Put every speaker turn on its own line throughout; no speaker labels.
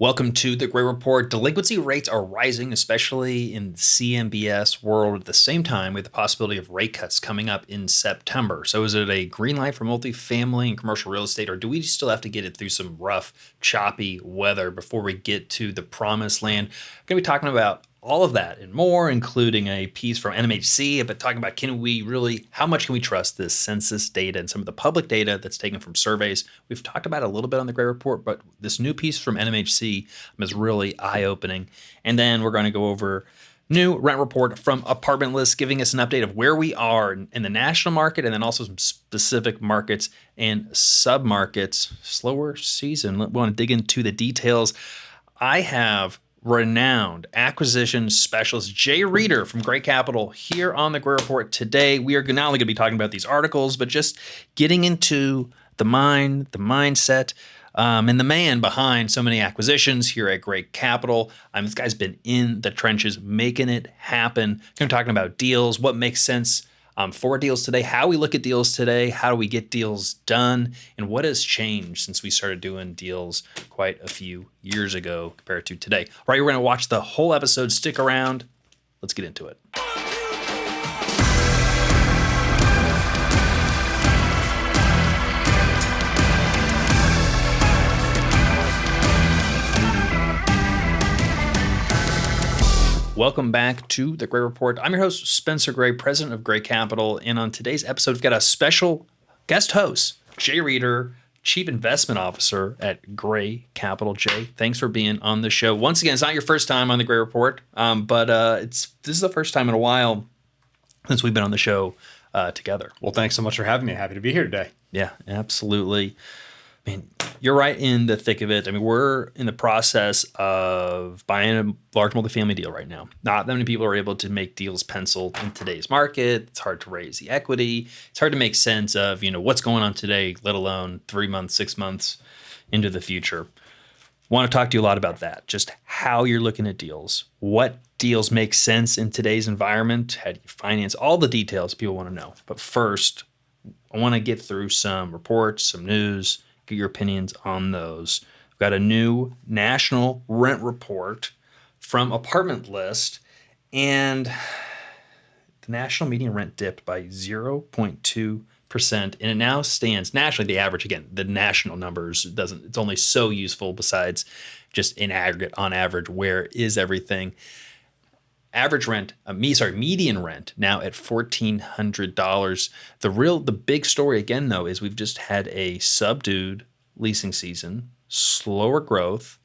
Welcome to the Gray Report. Delinquency rates are rising, especially in the CMBS world. At the same time, with the possibility of rate cuts coming up in September. So is it a green light for multifamily and commercial real estate, or do we still have to get it through some rough, choppy weather before we get to the promised land? I'm going to be talking about all of that and more, including a piece from NMHC, but talking about how much can we trust this census data and some of the public data that's taken from surveys. We've talked about it a little bit on the Gray Report, but this new piece from NMHC is really eye-opening. And then we're going to go over new rent report from Apartment List, giving us an update of where we are in the national market and then also some specific markets and sub-markets. Slower season. We want to dig into the details. I have renowned acquisition specialist Jay Reeder from Gray Capital here on the Gray Report today. We are not only going to be talking about these articles, but just getting into the mindset, and the man behind so many acquisitions here at Gray Capital. This guy's been in the trenches, making it happen. Going to be talking about deals, what makes sense for deals today, how we look at deals today, how do we get deals done, and what has changed since we started doing deals quite a few years ago compared to today. All right, we're going to watch the whole episode. Stick around. Let's get into it. Welcome back to the Gray Report. I'm your host, Spencer Gray, president of Gray Capital. And on today's episode, we've got a special guest host, Jay Reeder, Chief Investment Officer at Gray Capital. Jay, thanks for being on the show. Once again, it's not your first time on the Gray Report, but this is the first time in a while since we've been on the show together.
Well, thanks so much for having me. Happy to be here today.
Yeah, absolutely. I mean, you're right in the thick of it. I mean, we're in the process of buying a large multifamily deal right now. Not that many people are able to make deals penciled in today's market. It's hard to raise the equity. It's hard to make sense of, what's going on today, let alone 3 months, 6 months into the future. Want to talk to you a lot about that, just how you're looking at deals, what deals make sense in today's environment, how do you finance, all the details people want to know. But first, I want to get through some reports, some news, get your opinions on those. We've got a new national rent report from Apartment List, and the national median rent dipped by 0.2%, and it now stands nationally. The average, again, the national numbers it's only so useful besides just in aggregate on average, where is everything? Average rent, median rent now at $1,400. The big story again, though, is we've just had a subdued leasing season, slower growth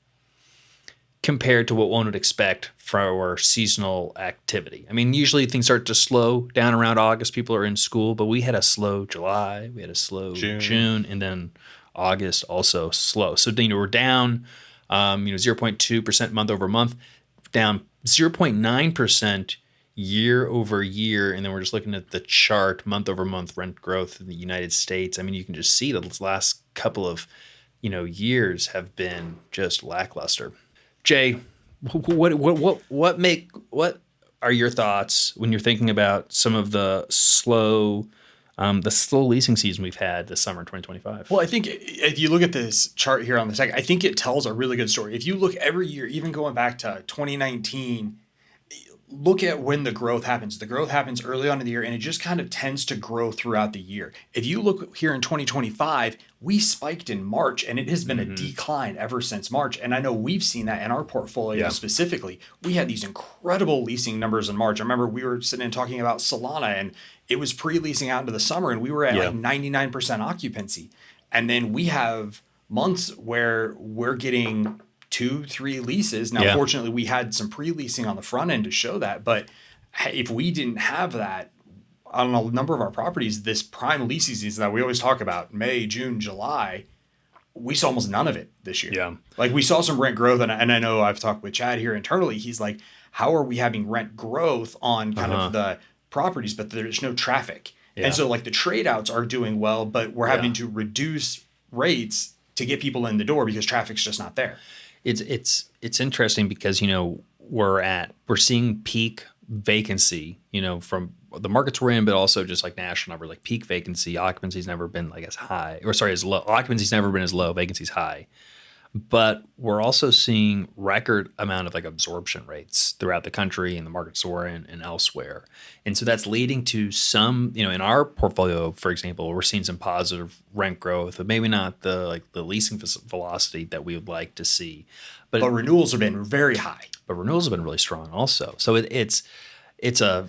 compared to what one would expect for our seasonal activity. I mean, usually things start to slow down around August. People are in school, but we had a slow July, we had a slow June, and then August also slow. So we're down, 0.2% month over month, down 0.9% year over year. And then we're just looking at the chart, month over month rent growth in the United States. I mean, you can just see that the last couple of, years have been just lackluster. Jay, what are your thoughts when you're thinking about some of the slow leasing season we've had this summer in 2025?
Well, I think if you look at this chart here on the second, I think it tells a really good story. If you look every year, even going back to 2019, look at when the growth happens. The growth happens early on in the year, and it just kind of tends to grow throughout the year. If you look here in 2025, we spiked in March, and it has been a decline ever since March. And I know we've seen that in our portfolio specifically. We had these incredible leasing numbers in March. I remember we were sitting and talking about Solana, and it was pre-leasing out into the summer, and we were at like 99% occupancy. And then we have months where we're getting 2-3 leases. Now, fortunately, we had some pre-leasing on the front end to show that. But if we didn't have that on a number of our properties, this prime leasing season that we always talk about, May, June, July, we saw almost none of it this year.
Yeah.
Like we saw some rent growth. And I know I've talked with Chad here internally. He's like, how are we having rent growth on kind of the properties, but there's no traffic? Yeah. And so like the trade outs are doing well, but we're having to reduce rates to get people in the door because traffic's just not there.
It's interesting because, we're seeing peak vacancy, from the markets we're in, but also just like national number, like peak vacancy. Occupancy's never been like as high, as low. Occupancy's never been as low. Vacancy's high. but we're also seeing record amount of like absorption rates throughout the country and the markets we're in and elsewhere. And so that's leading to some, in our portfolio, for example, we're seeing some positive rent growth, but maybe not the leasing velocity that we would like to see.
But
But
renewals have been very high.
but renewals have been really strong also. So it's a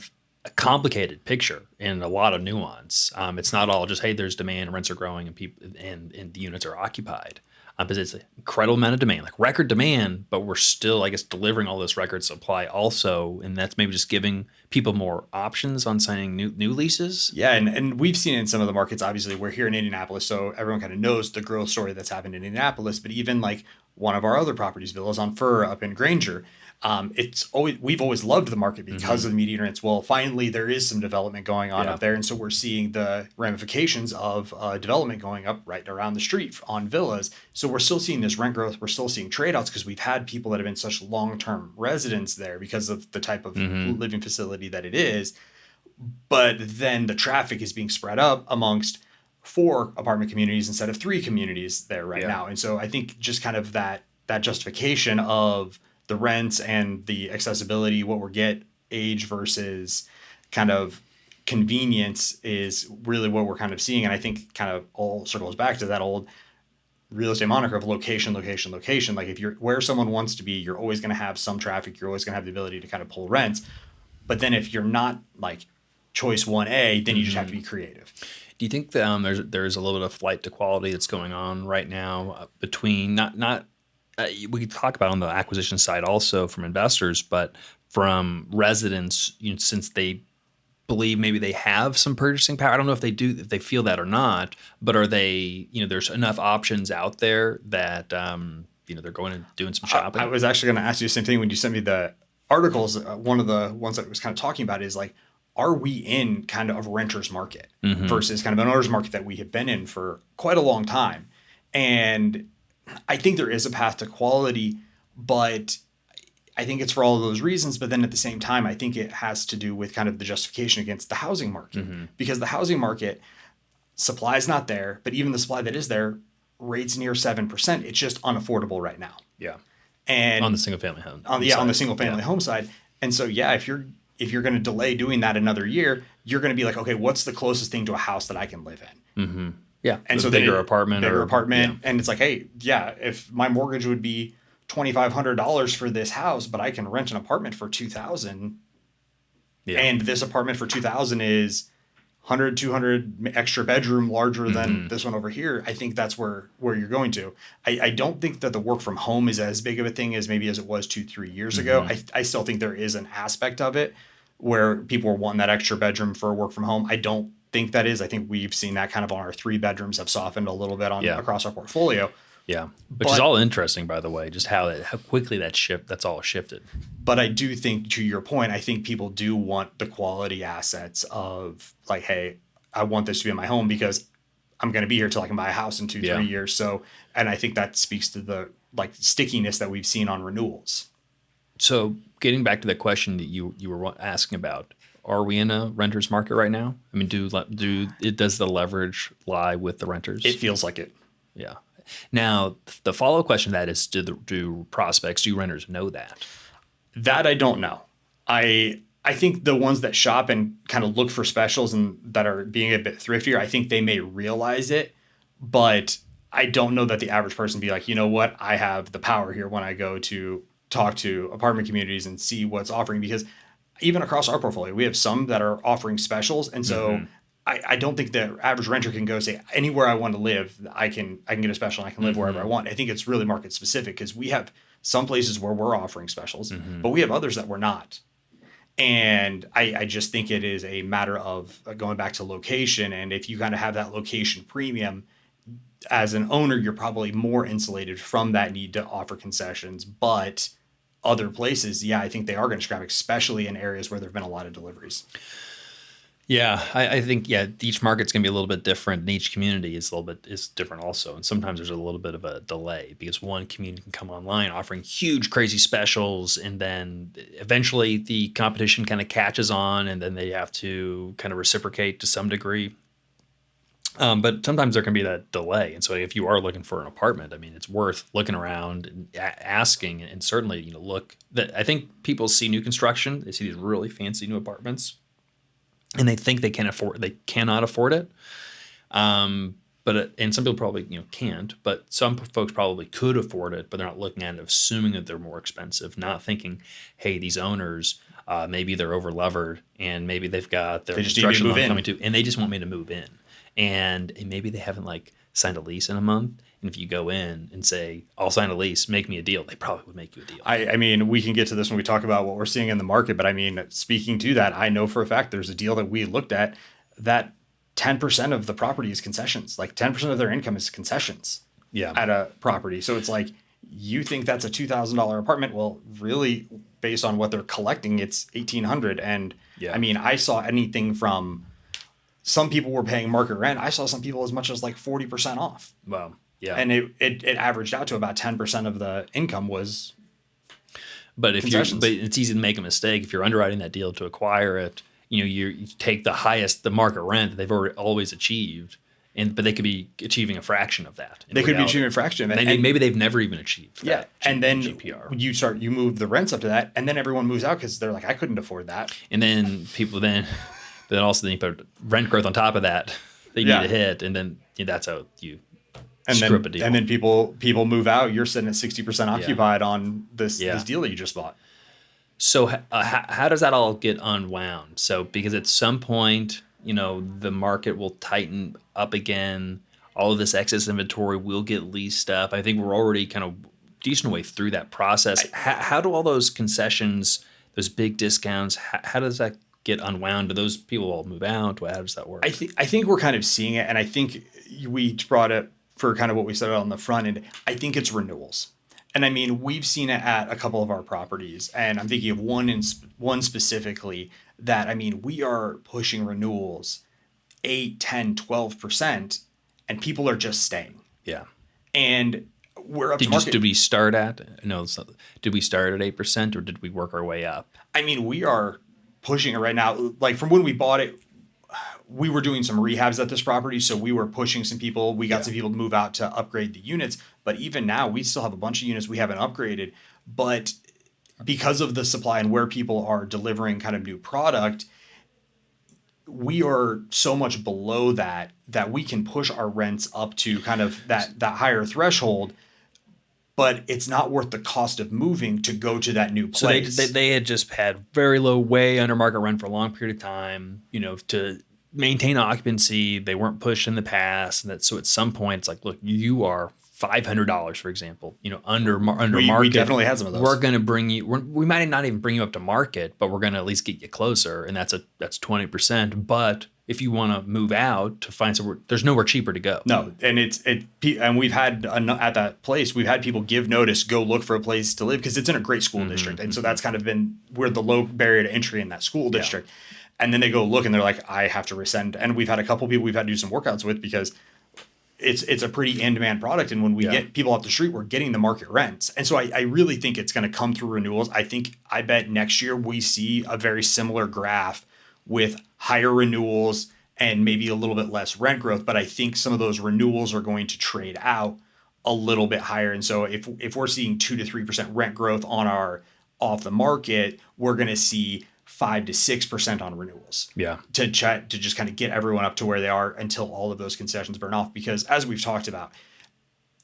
complicated picture and a lot of nuance. It's not all just, hey, there's demand, rents are growing, and people and the units are occupied. Because it's an incredible amount of demand, like record demand, but we're still, I guess, delivering all this record supply also, and that's maybe just giving people more options on signing new leases.
Yeah, and we've seen it in some of the markets. Obviously, we're here in Indianapolis, so everyone kind of knows the growth story that's happened in Indianapolis. But even like one of our other properties, Villas on Fur up in Granger, we've always loved the market because of the median rents. Well, finally, there is some development going on
Yeah.
up there, and so we're seeing the ramifications of development going up right around the street on villas. So we're still seeing this rent growth. We're still seeing trade outs because we've had people that have been such long term residents there because of the type of living facility that it is. But then the traffic is being spread up amongst 4 apartment communities instead of 3 communities there right
Yeah.
now. And so I think just kind of that justification of the rents and the accessibility, what we get, age versus kind of convenience is really what we're kind of seeing. And I think kind of all circles back to that old real estate moniker of location, location, location. Like if you're where someone wants to be, you're always going to have some traffic. You're always going to have the ability to kind of pull rents. But then if you're not like choice 1A, then you just have to be creative.
Do you think that there's a little bit of flight to quality that's going on right now between not we could talk about on the acquisition side also from investors, but from residents, since they believe maybe they have some purchasing power. I don't know if they do, if they feel that or not, but are they, there's enough options out there that, they're going and doing some shopping.
I was actually going to ask you the same thing when you sent me the articles. One of the ones that I was kind of talking about is like, are we in kind of a renter's market versus kind of an owner's market that we have been in for quite a long time? And I think there is a path to quality, but I think it's for all of those reasons. But then at the same time, I think it has to do with kind of the justification against the housing market because the housing market supply is not there, but even the supply that is there, rates near 7%. It's just unaffordable right now.
Yeah.
And
on the single family home.
on the single family home side. And so, yeah, if you're going to delay doing that another year, you're going to be like, okay, what's the closest thing to a house that I can live in?
Yeah.
And so
bigger apartment.
And it's like, hey, yeah, if my mortgage would be $2,500 for this house, but I can rent an apartment for $2,000.
Yeah.
And this apartment for $2,000 is 100, 200 extra bedroom larger than this one over here. I think that's where you're going to. I don't think that the work from home is as big of a thing as maybe as it was 2-3 years ago. I still think there is an aspect of it where people are wanting that extra bedroom for work from home. I don't think that is. I think we've seen that kind of on our 3 bedrooms have softened a little bit across our portfolio.
Yeah. Which is all interesting, by the way, just how quickly that's all shifted.
But I do think, to your point, I think people do want the quality assets of like, hey, I want this to be in my home because I'm going to be here till I can buy a house in 2-3 years. So, and I think that speaks to the like stickiness that we've seen on renewals.
So getting back to the question that you were asking about, are we in a renter's market right now? I mean, does the leverage lie with the renters?
It feels like it.
Yeah. Now, the follow-up question to that is, do prospects, do renters know that?
That I don't know. I think the ones that shop and kind of look for specials and that are being a bit thriftier, I think they may realize it, but I don't know that the average person be like, you know what, I have the power here when I go to talk to apartment communities and see what's offering, because even across our portfolio, we have some that are offering specials. And so I don't think the average renter can go say anywhere I want to live, I can get a special and I can live wherever I want. I think it's really market specific because we have some places where we're offering specials, but we have others that we're not. And I just think it is a matter of going back to location. And if you kind of have that location premium as an owner, you're probably more insulated from that need to offer concessions. But other places, yeah, I think they are going to scrap, especially in areas where there have been a lot of deliveries.
Yeah, I think, each market's going to be a little bit different, and each community is different also. And sometimes there's a little bit of a delay because one community can come online offering huge, crazy specials, and then eventually the competition kind of catches on, and then they have to kind of reciprocate to some degree. But sometimes there can be that delay. And so if you are looking for an apartment, I mean, it's worth looking around and asking, and certainly, look that I think people see new construction, they see these really fancy new apartments and they think they cannot afford it. And some people probably, can't, but some folks probably could afford it, but they're not looking at it, assuming that they're more expensive, not thinking, hey, these owners, maybe they're over levered and maybe they've got their
They just need me to
construction
move
loan
in.
coming to, and they just want me to move in. And maybe they haven't like signed a lease in a month. And if you go in and say, I'll sign a lease, make me a deal, they probably would make you a deal.
I mean, we can get to this when we talk about what we're seeing in the market, but I mean, speaking to that, I know for a fact there's a deal that we looked at that 10% of the property is concessions. Like 10% of their income is concessions
Yeah.
at a property. So it's like, you think that's a $2,000 apartment. Well, really, based on what they're collecting, it's $1,800. And
Yeah.
I mean, I saw anything from some people were paying market rent. I saw some people as much as like 40% off.
Well, yeah.
And it averaged out to about 10% of the income was
But
concessions.
but it's easy to make a mistake if you're underwriting that deal to acquire it. You take the market rent that they've always achieved, but they could be achieving a fraction of that.
They could be achieving a fraction.
Maybe they've never even achieved that.
Yeah. And then
GPR.
you move the rents up to that, and then everyone moves out because they're like, I couldn't afford that.
And then people then also you put rent growth on top of that you need to hit, and then that's how you screw up a deal.
And then people move out. You're sitting at 60% occupied on this deal that you just bought.
So how does that all get unwound? So because at some point, the market will tighten up again. All of this excess inventory will get leased up. I think we're already kind of decent way through that process. How do all those concessions, those big discounts, how does that get unwound? Do those people all move out? How does that work?
I think we're kind of seeing it, and I think we brought it for kind of what we said on the front end. I think it's renewals. And I mean, we've seen it at a couple of our properties, and I'm thinking of one specifically that, I mean, we are pushing renewals 8, 10, 12%, and people are just staying.
Yeah.
And we're up to market.
Did we start at? No, did we start at 8% or did we work our way up?
I mean, we are pushing it right now. Like from when we bought it, we were doing some rehabs at this property, so we were pushing some people. We got some people to move out to upgrade the units, but even now we still have a bunch of units we haven't upgraded. But because of the supply and where people are delivering kind of new product, we are so much below that we can push our rents up to kind of that higher threshold. But it's not worth the cost of moving to go to that new place.
So they had just had very low, way under market rent for a long period of time, to maintain occupancy. They weren't pushed in the past. And so at some point it's like, look, you are $500, for example, under market.
We definitely had some of those.
We're going to bring you, we might not even bring you up to market, but we're going to at least get you closer. And that's 20%. But if you want to move out to find somewhere, there's nowhere cheaper to go.
No. And we've had at that place, we've had people give notice, go look for a place to live because it's in a great school district. And so that's kind of been, we're the low barrier to entry in that school district. And then they go look and they're like, I have to rescind. And we've had a couple people we've had to do some workouts with because it's a pretty in-demand product. And when we get people off the street, we're getting the market rents. And so I really think it's going to come through renewals. I bet next year we see a very similar graph with higher renewals and maybe a little bit less rent growth. But I think some of those renewals are going to trade out a little bit higher. And so if we're seeing 2 to 3% rent growth on our off the market, we're going to see 5 to 6% on renewals.
Yeah.
To just kind of get everyone up to where they are until all of those concessions burn off. Because as we've talked about,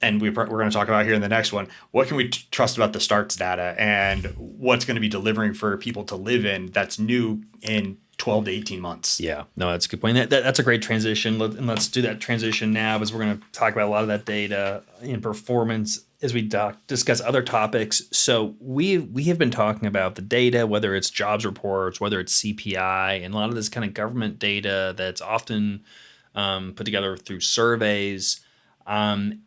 and we're going to talk about here in the next one, what can we trust about the starts data and what's going to be delivering for people to live in that's new in 12 to 18 months.
Yeah, no, that's a good point. That's a great transition. Let's do that transition now because we're going to talk about a lot of that data and performance as we discuss other topics. So we have been talking about the data, whether it's jobs reports, whether it's CPI, and a lot of this kind of government data that's often put together through surveys. And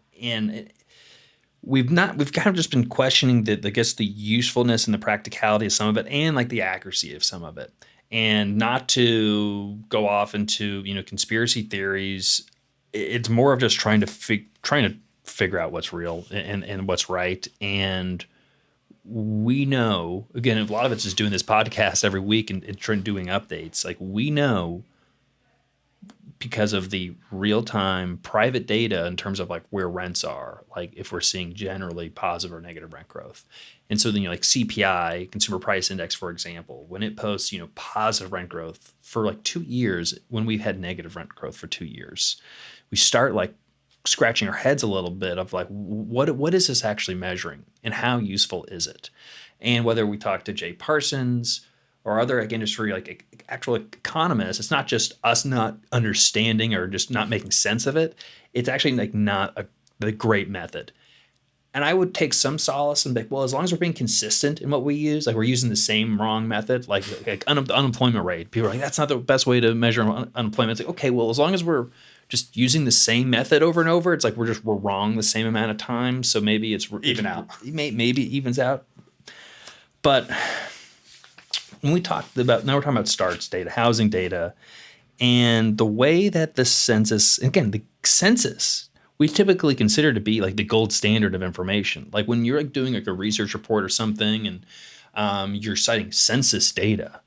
we've kind of just been questioning the usefulness and the practicality of some of it and like the accuracy of some of it. And not to go off into conspiracy theories, it's more of just trying to figure out what's real and what's right. And we know, again, a lot of it's just doing this podcast every week and doing updates. Like we know because of the real-time private data in terms of like where rents are, like if we're seeing generally positive or negative rent growth. And so then like CPI, Consumer Price Index, for example, when it posts, positive rent growth for like 2 years, when we've had negative rent growth for 2 years, we start like scratching our heads a little bit of like, what is this actually measuring and how useful is it? And whether we talk to Jay Parsons or other like industry, like actual economists, it's not just us not understanding or just not making sense of it. It's actually like not a great method. And I would take some solace and be like, well, as long as we're being consistent in what we use, like we're using the same wrong method, like unemployment rate. People are like, that's not the best way to measure unemployment. It's like, okay, well, as long as we're just using the same method over and over, it's like we're wrong the same amount of time. So maybe it's
even out.
Maybe it evens out. But when we talked about, now we're talking about starts data, housing data, and the way that the census, again, the census, we typically consider to be like the gold standard of information. Like when you're like doing like a research report or something and you're citing census data,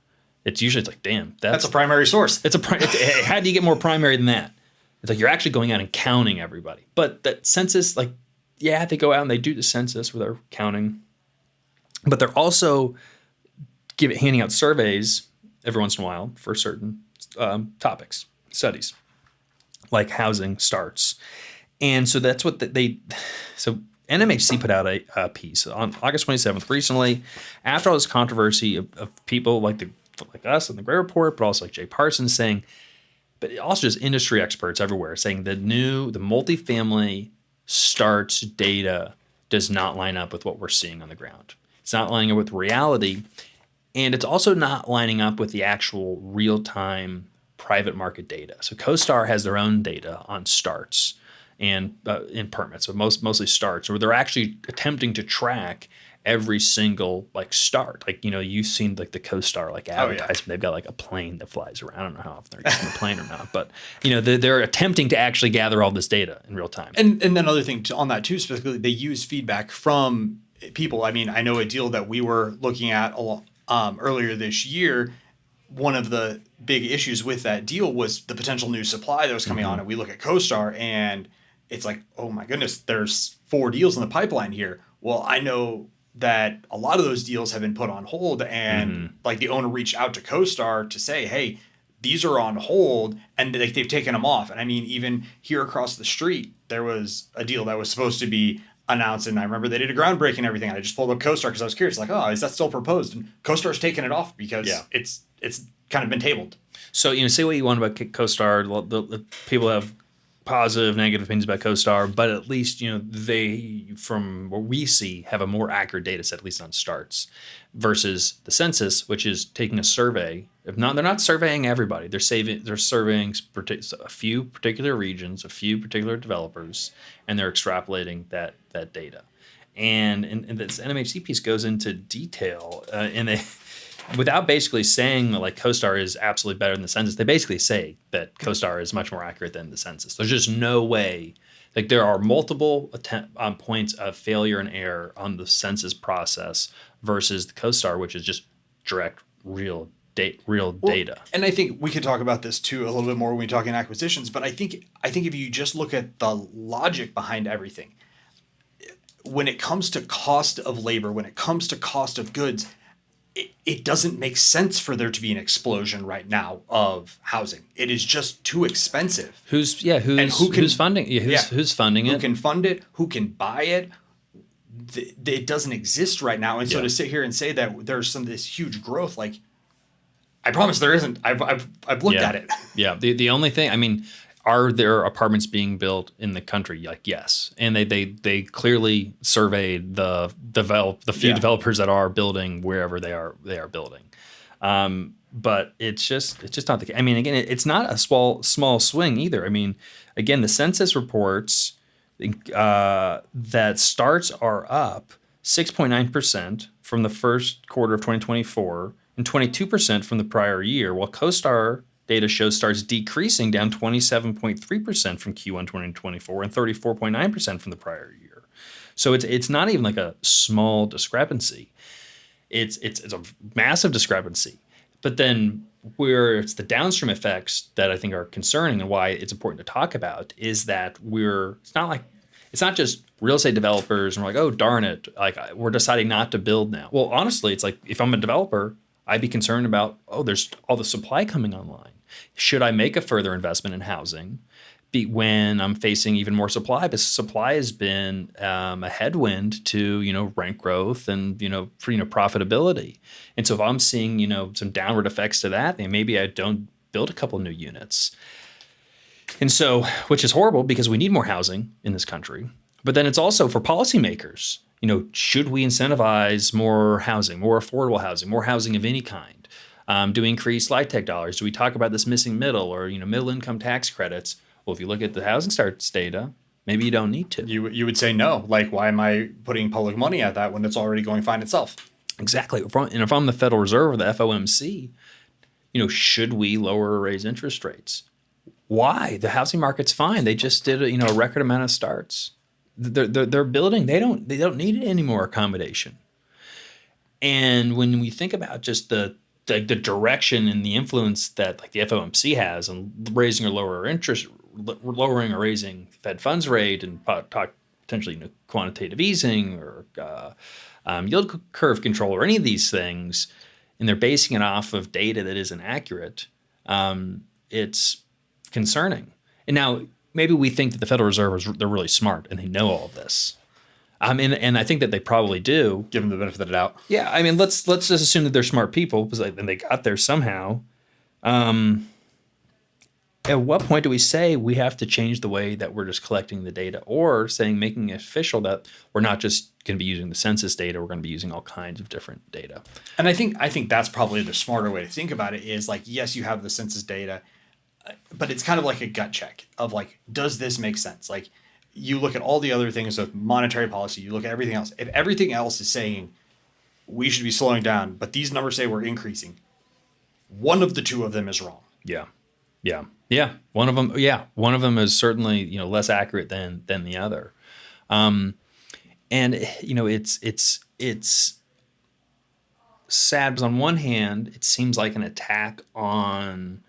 it's usually like, damn,
that's a primary source.
How do you get more primary than that? It's like you're actually going out and counting everybody. But that census, like, yeah, they go out and they do the census where they're counting. But they're also handing out surveys every once in a while for certain topics, studies, like housing starts. And so that's what so NMHC put out a piece on August 27th recently, after all this controversy of people like us and the Gray Report, but also like Jay Parsons saying, but also just industry experts everywhere saying the multifamily starts data does not line up with what we're seeing on the ground. It's not lining up with reality. And it's also not lining up with the actual real-time private market data. So CoStar has their own data on starts and in permits, but mostly starts, where they're actually attempting to track every single like start. Like, you've seen like the CoStar like advertisement. Oh, yeah. They've got like a plane that flies around. I don't know how often they're using the plane or not, but they're attempting to actually gather all this data in real time.
And then another thing on that too, specifically, they use feedback from people. I mean, I know a deal that we were looking at earlier this year. One of the big issues with that deal was the potential new supply that was coming on. And we look at CoStar and it's like, oh my goodness, there's 4 deals in the pipeline here. Well, I know that a lot of those deals have been put on hold and like the owner reached out to CoStar to say, hey, these are on hold, and they've taken them off. And I mean, even here across the street, there was a deal that was supposed to be announced, and I remember they did a groundbreaking and everything. I just pulled up CoStar because I was curious, like, oh, is that still proposed? And CoStar's taken it off because it's kind of been tabled.
So, say what you want about CoStar. The people have positive, negative opinions about CoStar, but at least, they, from what we see, have a more accurate data set, at least on starts, versus the census, which is taking a survey. If not, they're not surveying everybody. They're surveying a few particular regions, a few particular developers, and they're extrapolating that data. And this NMHC piece goes into detail, and they, without basically saying that like CoStar is absolutely better than the census, they basically say that CoStar is much more accurate than the census. There's just no way. Like there are multiple points of failure and error on the census process versus the CoStar, which is just direct, real data.
And I think we could talk about this too a little bit more when we talk in acquisitions. But I think if you just look at the logic behind everything, when it comes to cost of labor, when it comes to cost of goods, it doesn't make sense for there to be an explosion right now of housing. It is just too expensive.
Who's funding? Who's funding it?
Who can fund it? Who can buy it? It doesn't exist right now. And so to sit here and say that there's this huge growth, like, I promise there isn't. I've looked at it.
Yeah. The only thing, I mean, are there apartments being built in the country? Like, yes. And they clearly surveyed the few developers that are building wherever they are building. But it's just not the case. I mean, again, it's not a small swing either. I mean, again, the census reports that starts are up 6.9% from the first quarter of 2024 and 22% from the prior year, while CoStar data shows starts decreasing, down 27.3% from Q1 2024 and 34.9% from the prior year. So it's not even like a small discrepancy. It's a massive discrepancy. But then where it's the downstream effects that I think are concerning and why it's important to talk about is that it's not just real estate developers and we're like, oh, darn it, like we're deciding not to build now. Well, honestly, it's like if I'm a developer, I'd be concerned about, oh, there's all the supply coming online. Should I make a further investment in housing when I'm facing even more supply? Because supply has been a headwind to rent growth and profitability. And so if I'm seeing some downward effects to that, then maybe I don't build a couple new units. And so, which is horrible because we need more housing in this country. But then it's also for policymakers. Should we incentivize more housing, more affordable housing, more housing of any kind? Do we increase light tech dollars? Do we talk about this missing middle or middle income tax credits? Well, if you look at the housing starts data, maybe you don't need to.
You would say no. Like, why am I putting public money at that when it's already going fine itself?
Exactly. And if I'm the Federal Reserve or the FOMC, should we lower or raise interest rates? Why? The housing market's fine. They just did a record amount of starts. They're building. They don't need any more accommodation. And when we think about just the direction and the influence that like the FOMC has on raising or lowering or raising Fed funds rate and potentially quantitative easing or yield curve control or any of these things, and they're basing it off of data that isn't accurate, it's concerning. And now maybe we think that the Federal Reserve they're really smart and they know all of this. And I think that they probably do.
Give them the benefit of the doubt.
Yeah, I mean, let's just assume that they're smart people because they got there somehow. At what point do we say we have to change the way that we're just collecting the data, or making it official that we're not just going to be using the census data, we're going to be using all kinds of different data?
And I think that's probably the smarter way to think about it is like, yes, you have the census data, but it's kind of like a gut check of like, does this make sense? Like, you look at all the other things of monetary policy, you look at everything else. If everything else is saying we should be slowing down, but these numbers say we're increasing, one of the two of them is wrong.
Yeah. One of them is certainly less accurate than the other. And it's sad because on one hand, it seems like an attack on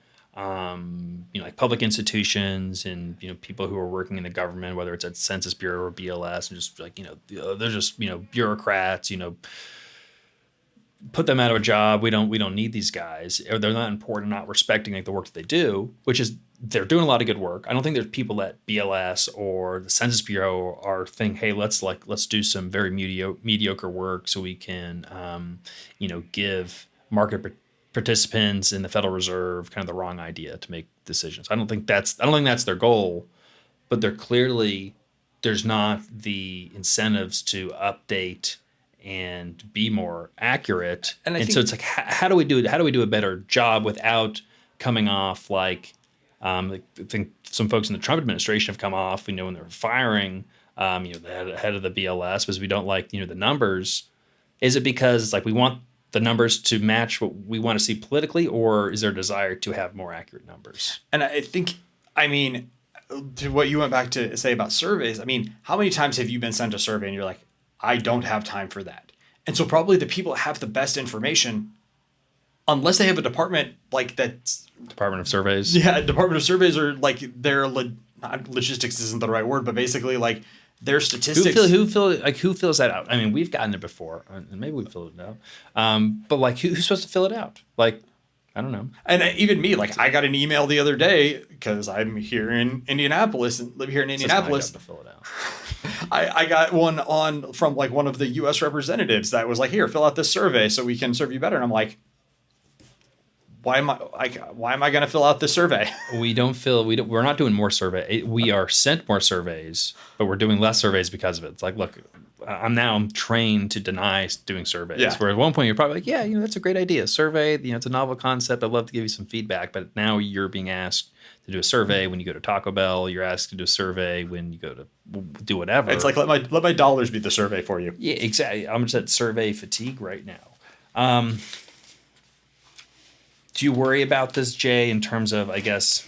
like public institutions and people who are working in the government, whether it's at Census Bureau or BLS, and just like they're just bureaucrats. Put them out of a job. We don't need these guys, or they're not important, not respecting like the work that they do, which is they're doing a lot of good work. I don't think there's people at BLS or the Census Bureau are thinking, hey, let's do some very mediocre work so we can give market participants in the Federal Reserve kind of the wrong idea to make decisions. I don't think that's their goal, but there's not the incentives to update and be more accurate. And so it's like, how do we do it? How do we do a better job without coming off like, I think some folks in the Trump administration have come off, when they're firing, the head of the BLS because we don't like, the numbers. Is it because like we want the numbers to match what we want to see politically, or is there a desire to have more accurate numbers?
And I think, to what you went back to say about surveys, how many times have you been sent a survey and you're like, I don't have time for that? And so probably the people that have the best information, unless they have a department like that's
Department of Surveys.
Yeah, Department of Surveys, or like their logistics isn't the right word, but basically like their statistics.
Who fills that out? I mean, we've gotten it before, and maybe we filled it out. But like, who's supposed to fill it out? Like, I don't know.
And even me, like, I got an email the other day because I'm here in Indianapolis and live here in Indianapolis.
To fill it out.
I got one from like one of the U.S. representatives that was like, here, fill out this survey so we can serve you better. And I'm like, why am I going to fill out this survey?
We're not doing more survey. We are sent more surveys, but we're doing less surveys because of it. It's like, look, I'm trained to deny doing surveys.
Yeah.
Where at one point you're probably like, yeah, that's a great idea. Survey, it's a novel concept. I'd love to give you some feedback. But now you're being asked to do a survey when you go to Taco Bell. You're asked to do a survey when you go to do whatever.
It's like, let my dollars be the survey for you.
Yeah, exactly. I'm just at survey fatigue right now. Do you worry about this, Jay, in terms of, I guess,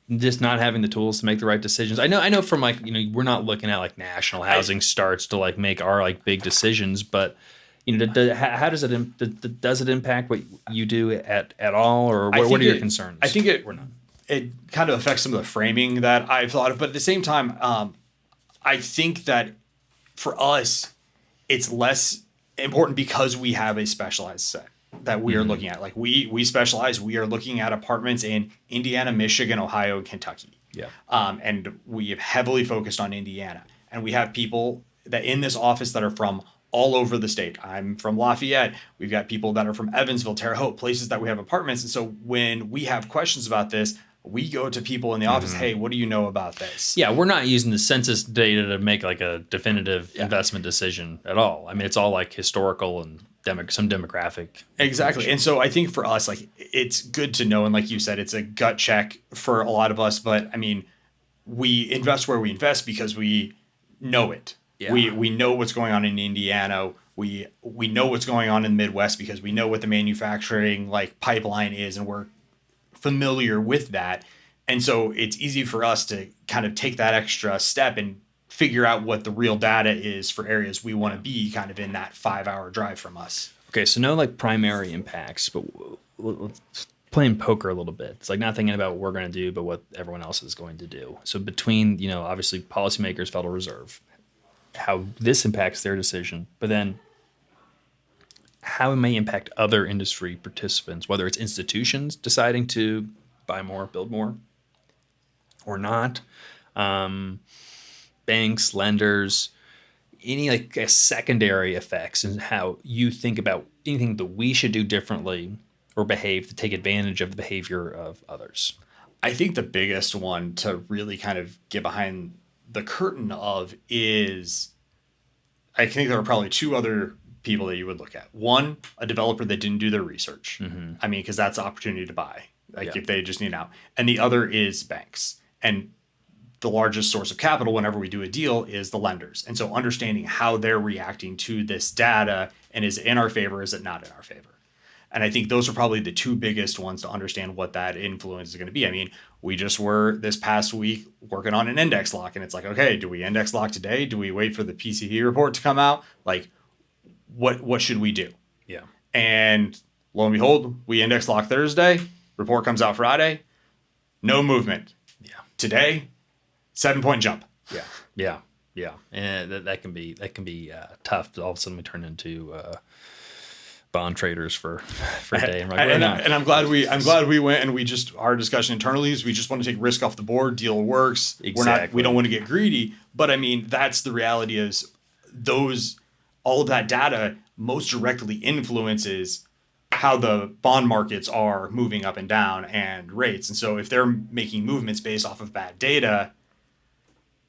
just not having the tools to make the right decisions? I know from like, we're not looking at like national housing starts to like make our like big decisions, but How does does it impact what you do at all, or
I
what
think
are your
it I
concerns?
think it
Or not?
it kind of affects some of the framing that I've thought of, but at the same time, I think that for us, it's less important because we have a specialized set that we are
Mm-hmm.
looking at. Like we specialize. We are looking at apartments in Indiana, Michigan, Ohio, and Kentucky,
Yeah.
and we have heavily focused on Indiana. And we have people that in this office that are from all over the state. I'm from Lafayette. We've got people that are from Evansville, Terre Haute, places that we have apartments. And so when we have questions about this, we go to people in the office.
Mm-hmm.
Hey, what do you know about this?
Yeah, we're not using the census data to make like a definitive
Yeah.
investment decision at all. I mean, it's all like historical and some demographic
Exactly.
information.
And so I think for us, like it's good to know. And like you said, it's a gut check for a lot of us. But I mean, we invest where we invest because we know it.
Yeah.
We know what's going on in Indiana. We know what's going on in the Midwest because we know what the manufacturing like pipeline is and we're familiar with that. And so it's easy for us to kind of take that extra step and figure out what the real data is for areas we want to be kind of in that 5 hour drive from us.
Okay, so no like primary impacts, but let's playing poker a little bit. It's like not thinking about what we're going to do, but what everyone else is going to do. So between obviously policymakers, Federal Reserve, how this impacts their decision, but then how it may impact other industry participants, whether it's institutions deciding to buy more, build more, or not, banks, lenders, any like secondary effects, and how you think about anything that we should do differently or behave to take advantage of the behavior of others.
I think the biggest one to really kind of get behind the curtain of is I think there are probably two other people that you would look at. One, a developer that didn't do their research.
Mm-hmm.
I mean, because that's the opportunity to buy, like
Yeah.
if they just need out. And the other is banks. And the largest source of capital whenever we do a deal is the lenders. And so understanding how they're reacting to this data and is it in our favor, is it not in our favor? And I think those are probably the two biggest ones to understand what that influence is going to be. I mean, we just were this past week working on an index lock, and it's like, okay, do we index lock today? Do we wait for the PCE report to come out? Like, what should we do?
Yeah.
And lo and behold, we index lock Thursday. Report comes out Friday. No movement.
Yeah.
Today, 7 point jump.
Yeah. Yeah. Yeah. And that can be tough. All of a sudden we turn into bond traders for a day. And, like,
and I'm glad we went and we just our discussion internally is we just want to take risk off the board. Deal works.
Exactly.
We don't want to get greedy. But I mean, that's the reality is all of that data most directly influences how the bond markets are moving up and down and rates. And so if they're making movements based off of bad data,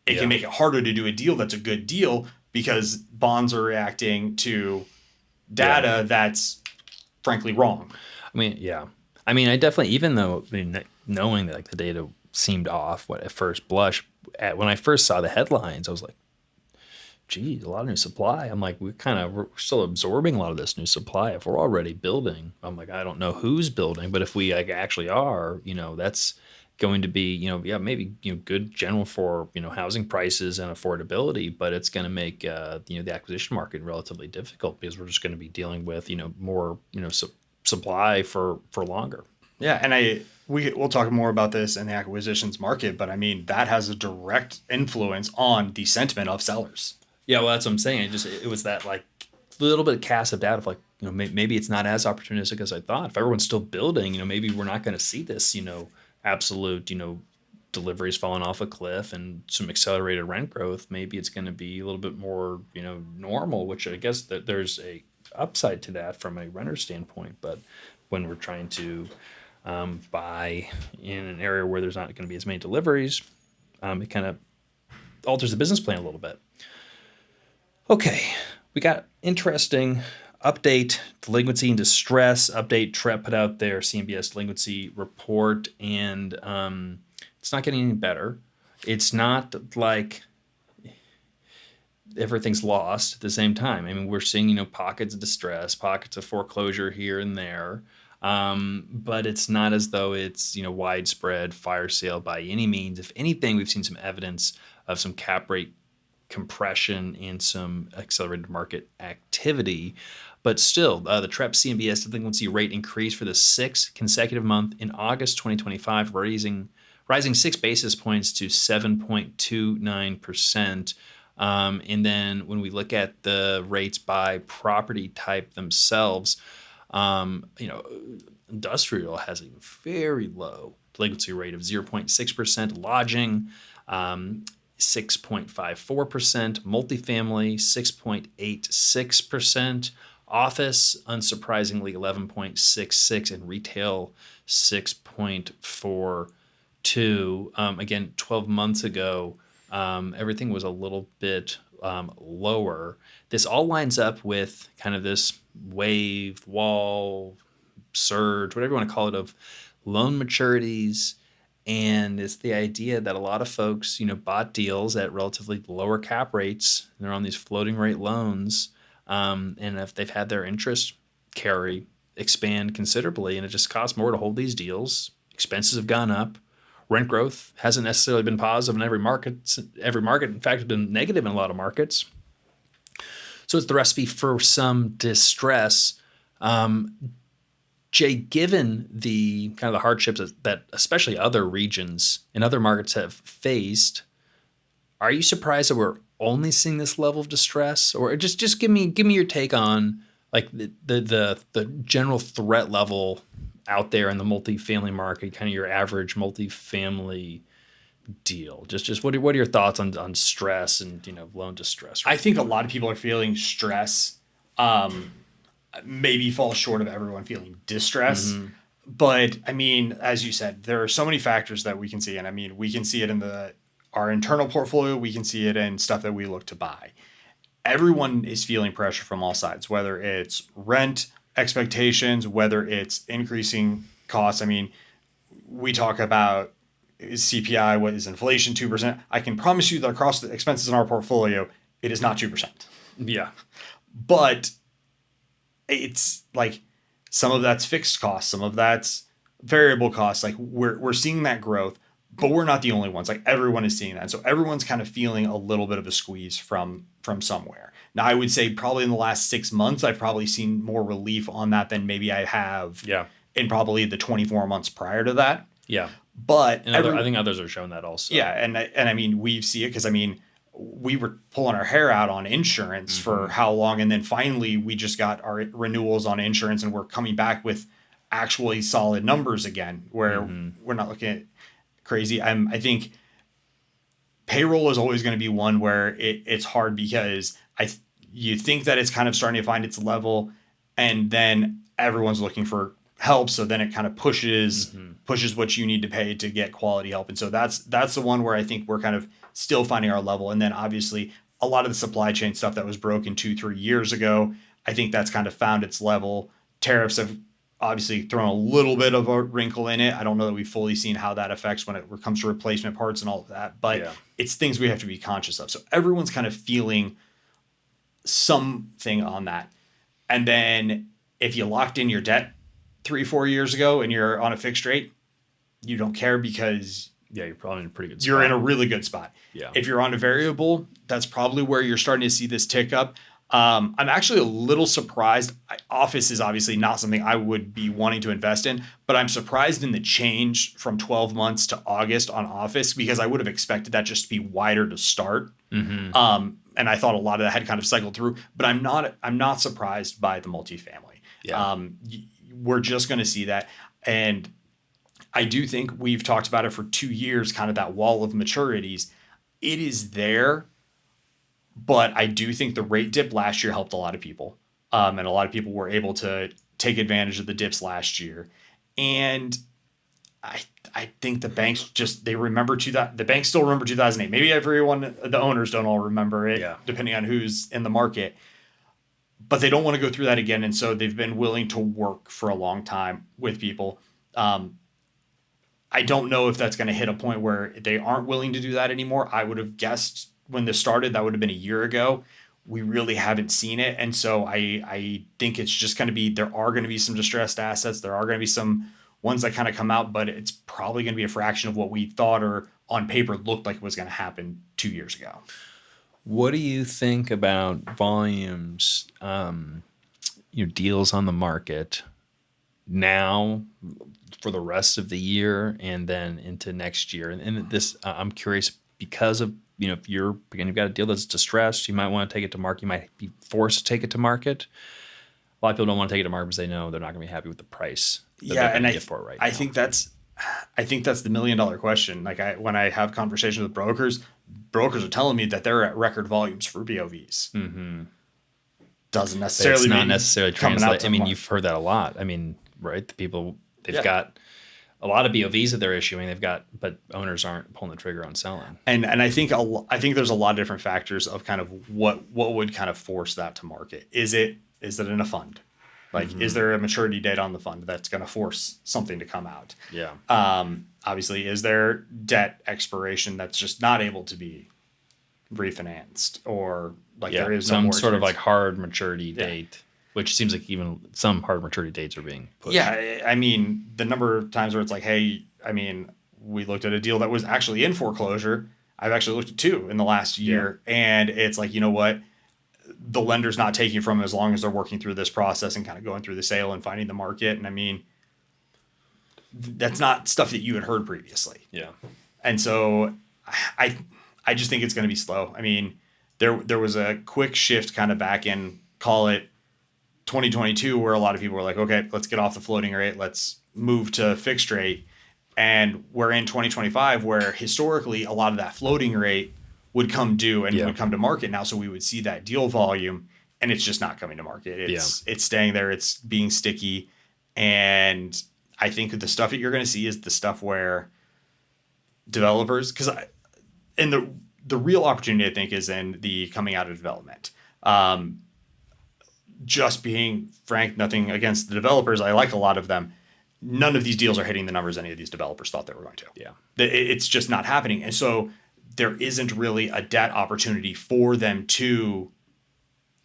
it can make it harder to do a deal that's a good deal because bonds are reacting to data that's frankly wrong.
I mean, yeah. I mean, I definitely, even though knowing that like the data seemed off at first blush, when I first saw the headlines, I was like, geez, a lot of new supply. I'm like, we're still absorbing a lot of this new supply. If we're already building, I'm like, I don't know who's building, but if we like actually are, that's going to be, maybe, good general for, housing prices and affordability, but it's going to make, the acquisition market relatively difficult because we're just going to be dealing with, more, supply for longer.
Yeah. And we'll talk more about this in the acquisitions market, but I mean, that has a direct influence on the sentiment of sellers.
Yeah, well, that's what I'm saying. It was that like little bit of cast of doubt of like, maybe it's not as opportunistic as I thought. If everyone's still building, maybe we're not going to see this, absolute, deliveries falling off a cliff and some accelerated rent growth. Maybe it's going to be a little bit more, normal, which I guess that there's a upside to that from a renter standpoint. But when we're trying to buy in an area where there's not going to be as many deliveries, it kind of alters the business plan a little bit. Okay, we got interesting update delinquency and distress update. Trepp put out their CMBS delinquency report, and it's not getting any better. It's not like everything's lost at the same time. I mean, we're seeing pockets of distress, pockets of foreclosure here and there, but it's not as though it's widespread fire sale by any means. If anything, we've seen some evidence of some cap rate compression and some accelerated market activity. But still, the TREP CMBS delinquency rate increased for the sixth consecutive month in August 2025, rising 6 basis points to 7.29%. And then when we look at the rates by property type themselves, industrial has a very low delinquency rate of 0.6%, lodging 6.54%, multifamily 6.86%, office unsurprisingly 11.66%, and retail 6.42%. Again, 12 months ago, everything was a little bit lower. This all lines up with kind of this wave, wall, surge, whatever you want to call it, of loan maturities. And it's the idea that a lot of folks, bought deals at relatively lower cap rates. They're on these floating rate loans. And if they've had their interest carry expand considerably, and it just costs more to hold these deals, expenses have gone up. Rent growth hasn't necessarily been positive in every market. In fact, it's been negative in a lot of markets. So it's the recipe for some distress. Jay, given the kind of the hardships that especially other regions and other markets have faced, are you surprised that we're only seeing this level of distress? Or just give me your take on like the general threat level out there in the multifamily market, kind of your average multifamily deal. Just what are your thoughts on stress and loan distress?
I think a lot of people are feeling stress. Maybe fall short of everyone feeling distress. Mm-hmm. But I mean, as you said, there are so many factors that we can see. And I mean, we can see it in our internal portfolio. We can see it in stuff that we look to buy. Everyone is feeling pressure from all sides, whether it's rent expectations, whether it's increasing costs. I mean, we talk about CPI, what is inflation, 2%. I can promise you that across the expenses in our portfolio, it is not 2%.
Yeah.
But it's like some of that's fixed costs, some of that's variable costs. Like we're seeing that growth, but we're not the only ones. Like everyone is seeing that. So everyone's kind of feeling a little bit of a squeeze from somewhere. Now I would say probably in the last 6 months, I've probably seen more relief on that than maybe I have in probably the 24 months prior to that.
Yeah.
But
I think others are showing that also.
Yeah. And I mean, we see it because I mean, we were pulling our hair out on insurance for how long. And then finally we just got our renewals on insurance and we're coming back with actually solid numbers again, where we're not looking at crazy. I think payroll is always going to be one where it's hard because you think that it's kind of starting to find its level and then everyone's looking for help. So then it kind of pushes what you need to pay to get quality help. And so that's the one where I think we're kind of still finding our level. And then obviously a lot of the supply chain stuff that was broken 2-3 years ago, I think that's kind of found its level. Tariffs have obviously thrown a little bit of a wrinkle in it. I don't know that we've fully seen how that affects when it comes to replacement parts and all of that, but it's things we have to be conscious of. So everyone's kind of feeling something on that. And then if you locked in your debt 3-4 years ago and you're on a fixed rate, you don't care because
you're probably in a pretty good spot.
You're in a really good spot.
Yeah.
If you're on a variable, that's probably where you're starting to see this tick up. I'm actually a little surprised. Office is obviously not something I would be wanting to invest in, but I'm surprised in the change from 12 months to August on office because I would have expected that just to be wider to start. And I thought a lot of that had kind of cycled through, but I'm not surprised by the multifamily.
Yeah.
We're just going to see that. And I do think we've talked about it for 2 years, kind of that wall of maturities. It is there, but I do think the rate dip last year helped a lot of people. And a lot of people were able to take advantage of the dips last year. And I think the banks the banks still remember 2008. Maybe everyone, the owners don't all remember it, depending on who's in the market. But they don't want to go through that again. And so they've been willing to work for a long time with people. I don't know if that's going to hit a point where they aren't willing to do that anymore. I would have guessed when this started, that would have been a year ago. We really haven't seen it. And so I think it's just going to be, there are going to be some distressed assets. There are going to be some ones that kind of come out, but it's probably going to be a fraction of what we thought or on paper looked like it was going to happen 2 years ago.
What do you think about volumes, deals on the market now for the rest of the year and then into next year? And this, I'm curious because of, if you've got a deal that's distressed, you might want to take it to market. You might be forced to take it to market. A lot of people don't want to take it to market because they know they're not going to be happy with the price that
Yeah,
they're going
and
to get for it right
I
now.
think that's the $1 million question. Like when I have conversations with brokers are telling me that they're at record volumes for BOVs. Doesn't
But it's
necessarily
not
mean
necessarily
coming out
translate.
to
I
the
mean,
market.
you've heard that a lot. I mean, right? The people, they've
Yeah.
got a lot of BOVs that they're issuing. But owners aren't pulling the trigger on selling.
And I think I think there's a lot of different factors of kind of what would kind of force that to market. Is it in a fund? Like, is there a maturity date on the fund that's going to force something to come out?
Yeah.
Obviously, is there debt expiration that's just not able to be refinanced, or like
Yeah.
there is no
Some
more
sort of like
experience?
hard maturity date, which seems like even some hard maturity dates are being pushed.
Yeah, I mean, the number of times where it's like, hey, I mean, we looked at a deal that was actually in foreclosure. I've actually looked at two in the last year, and it's like, you know what? The lender's not taking from them as long as they're working through this process and kind of going through the sale and finding the market. And I mean, that's not stuff that you had heard previously.
Yeah.
And so I I just think it's going to be slow. I mean, there was a quick shift kind of back in, call it 2022, where a lot of people were like, okay, let's get off the floating rate, let's move to fixed rate. And we're in 2025 where historically a lot of that floating rate would come due and
Yeah.
would come to market now. So we would see that deal volume, and it's just not coming to market. It's staying there. It's being sticky. And I think the stuff that you're going to see is the stuff where developers, and the real opportunity I think is in the coming out of development. Just being frank, nothing against the developers. I like a lot of them. None of these deals are hitting the numbers any of these developers thought they were going to.
Yeah.
It's just not happening. And so there isn't really a debt opportunity for them to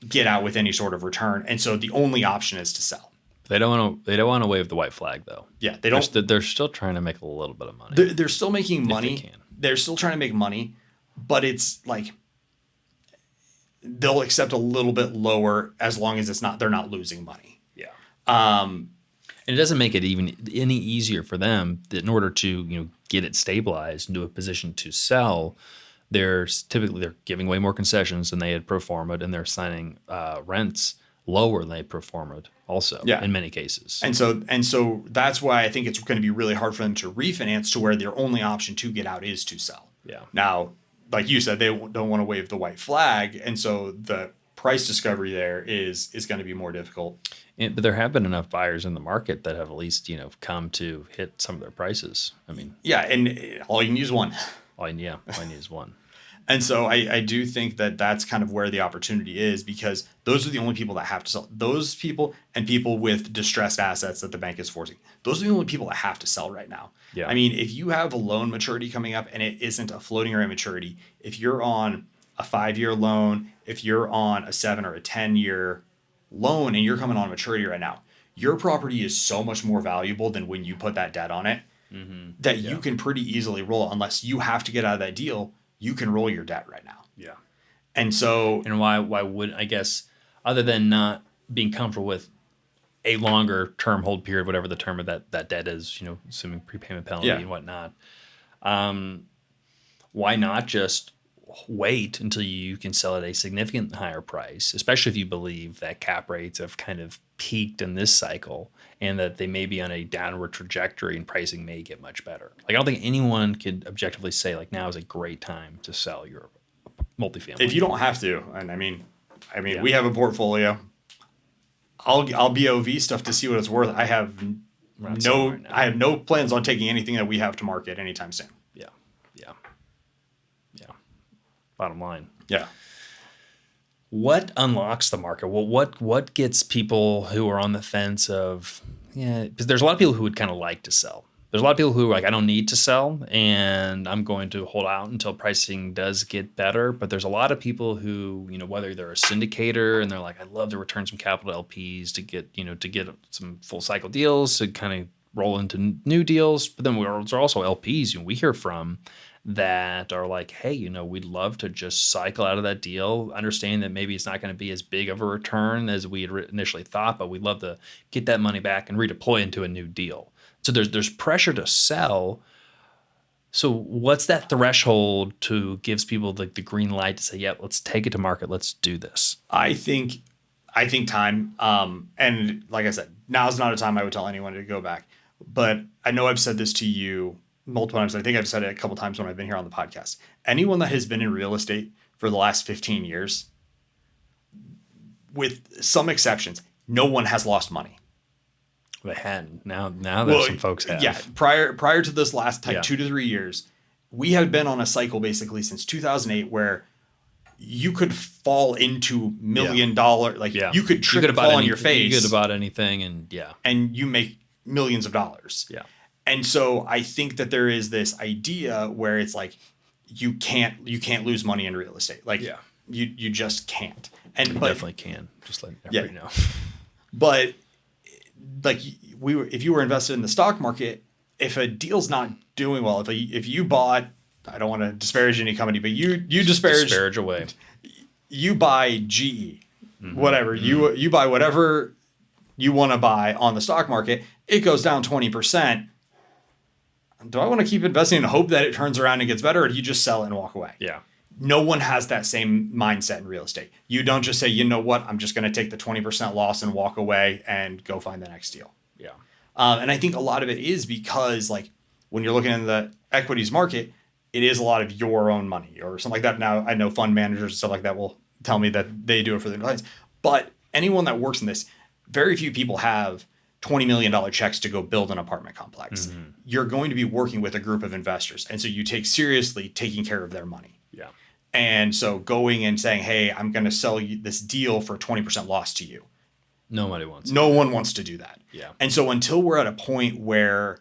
get out with any sort of return. And so the only option is to sell.
They don't want to. They don't want to wave the white flag, though.
Yeah, they don't.
They're still trying to make a little bit of money.
They're still making
If they
money.
can.
They're still trying to make money, but it's like they'll accept a little bit lower as long as they're not losing money.
Yeah. And it doesn't make it even any easier for them that in order to get it stabilized into a position to sell. They're giving away more concessions than they had pro forma'd, and they're signing rents lower than they pro forma'd also.
Yeah.
In many cases.
And so that's why I think it's going to be really hard for them to refinance to where their only option to get out is to sell.
Yeah.
Now, like you said, they don't want to wave the white flag, and so the price discovery there is going to be more difficult.
But there have been enough buyers in the market that have at least come to hit some of their prices. I mean,
Yeah, and all you need is one.
all I need is one.
And so I do think that that's kind of where the opportunity is, because those are the only people that have to sell. Those people and people with distressed assets that the bank is forcing. Those are the only people that have to sell right now.
Yeah.
I mean, if you have a loan maturity coming up and it isn't a floating rate maturity, if you're on a 5-year loan, if you're on a 7 or a 10-year loan and you're coming on maturity right now, your property is so much more valuable than when you put that debt on it that you can pretty easily roll it. Unless you have to get out of that deal, you can roll your debt right now.
Yeah.
And so,
And why would, I guess, other than not being comfortable with a longer term hold period, whatever the term of that debt is, assuming prepayment penalty
Yeah.
and whatnot, why not just wait until you can sell at a significant higher price, especially if you believe that cap rates have kind of peaked in this cycle and that they may be on a downward trajectory and pricing may get much better. Like, I don't think anyone could objectively say like now is a great time to sell your multifamily.
if you don't have to, and I mean,
Yeah.
we have a portfolio. I'll BOV stuff to see what it's worth. I have
We're not selling right now.
I have no plans on taking anything that we have to market anytime soon.
Yeah. Bottom line.
Yeah.
What unlocks the market? Well, what gets people who are on the fence of, because there's a lot of people who would kind of like to sell. There's a lot of people who are like, I don't need to sell and I'm going to hold out until pricing does get better. But there's a lot of people who, whether they're a syndicator and they're like, I'd love to return some capital to LPs to get some full cycle deals to kind of roll into new deals. But then there's also LPs we hear from that are like, hey, we'd love to just cycle out of that deal, understand that maybe it's not going to be as big of a return as we had initially thought, but we'd love to get that money back and redeploy into a new deal. So there's pressure to sell. So what's that threshold to gives people the green light to say, yeah, let's take it to market. Let's do this.
I think time. And like I said, now's not a time I would tell anyone to go back. But I know I've said this to you multiple times. I think I've said it a couple times when I've been here on the podcast. Anyone that has been in real estate for the last 15 years, with some exceptions, no one has lost money.
They hadn't. Now that some folks have.
Yeah. Prior to this last 2 to 3 years, we have been on a cycle basically since 2008 where you could fall into $1 million. You could trip and fall on your face.
You could have bought anything
and you make millions of dollars.
Yeah.
And so I think that there is this idea where it's like you can't lose money in real estate. You just can't.
But definitely can. Just let everybody know.
But if you were invested in the stock market, if a deal's not doing well, if you bought, I don't want to disparage any company, but you disparage
away.
You buy GE, whatever you buy whatever you want to buy on the stock market, it goes down 20%. Do I want to keep investing and hope that it turns around and gets better, or do you just sell it and walk away?
Yeah.
No one has that same mindset in real estate. You don't just say, you know what, I'm just going to take the 20% loss and walk away and go find the next deal.
Yeah.
And I think a lot of it is because when you're looking in the equities market, it is a lot of your own money or something like that. Now, I know fund managers and stuff like that will tell me that they do it for their clients. But anyone that works in this, very few people have $20 million checks to go build an apartment complex. You're going to be working with a group of investors. And so you take seriously taking care of their money.
Yeah.
And so going and saying, hey, I'm going to sell you this deal for 20% loss to you.
Nobody wants
No one wants to do that.
Yeah.
And so until we're at a point where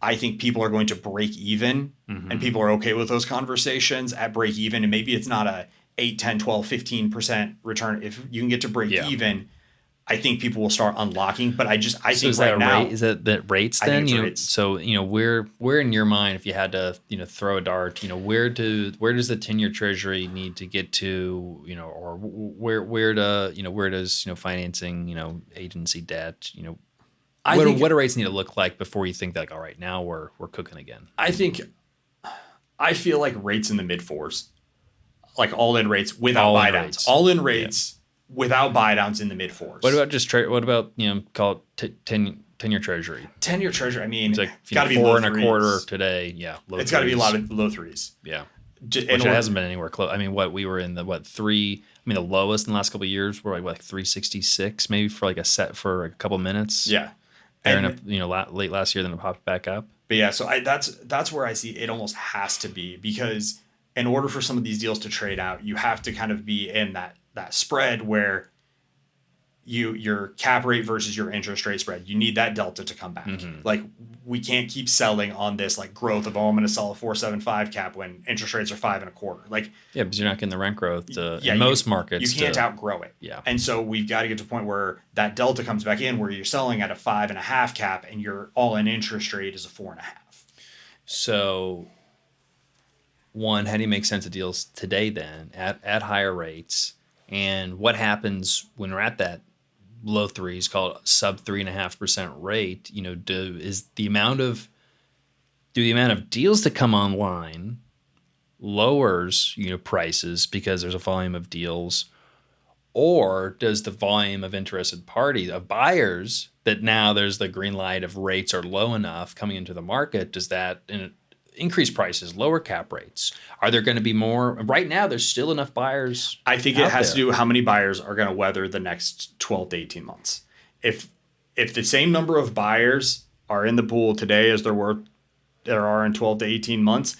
I think people are going to break even and people are okay with those conversations at break even, and maybe it's not a 8, 10, 12, 15% return. If you can get to break even, I think people will start unlocking. But I think right now,
is that rates then?
Rates.
So where in your mind, if you had to throw a dart, where does the 10-year Treasury need to get to, or where does financing agency debt what do rates need to look like before you think all right, now we're cooking again?
I feel like rates in the mid fours, like all in rates without buy downs, without buy downs in the mid fours.
What about what about call it 10-year Treasury?
10-year Treasury. I mean,
it's
got to be
4.25 today. Yeah,
it's got to be a lot of low threes.
Yeah, which it hasn't been anywhere close. I mean, we were in the 3. I mean, the lowest in the last couple of years were like 366, maybe for a set for a couple of minutes.
Yeah.
And late last year, then it popped back up.
But yeah, so that's where I see it almost has to be, because in order for some of these deals to trade out, you have to kind of be in that spread where your cap rate versus your interest rate spread. You need that delta to come back. Like, we can't keep selling on this growth of, I'm going to sell a 4.75 cap when interest rates are 5.25.
Because you're not getting the rent growth in most markets.
You can't outgrow it.
Yeah.
And so we've got to get to a point where that delta comes back in, where you're selling at a 5.5 cap and your all-in interest rate is a 4.5.
So, one, how do you make sense of deals today then at higher rates? And what happens when we're at that low threes, called sub 3.5% rate? Do the amount of deals that come online lowers prices because there's a volume of deals, or does the volume of interested parties, of buyers, that now there's the green light of rates are low enough coming into the market, does that increase prices, lower cap rates? Are there going to be more? Right now, there's still enough buyers.
I think it has to do with how many buyers are going to weather the next 12 to 18 months. If the same number of buyers are in the pool today as there are in 12 to 18 months,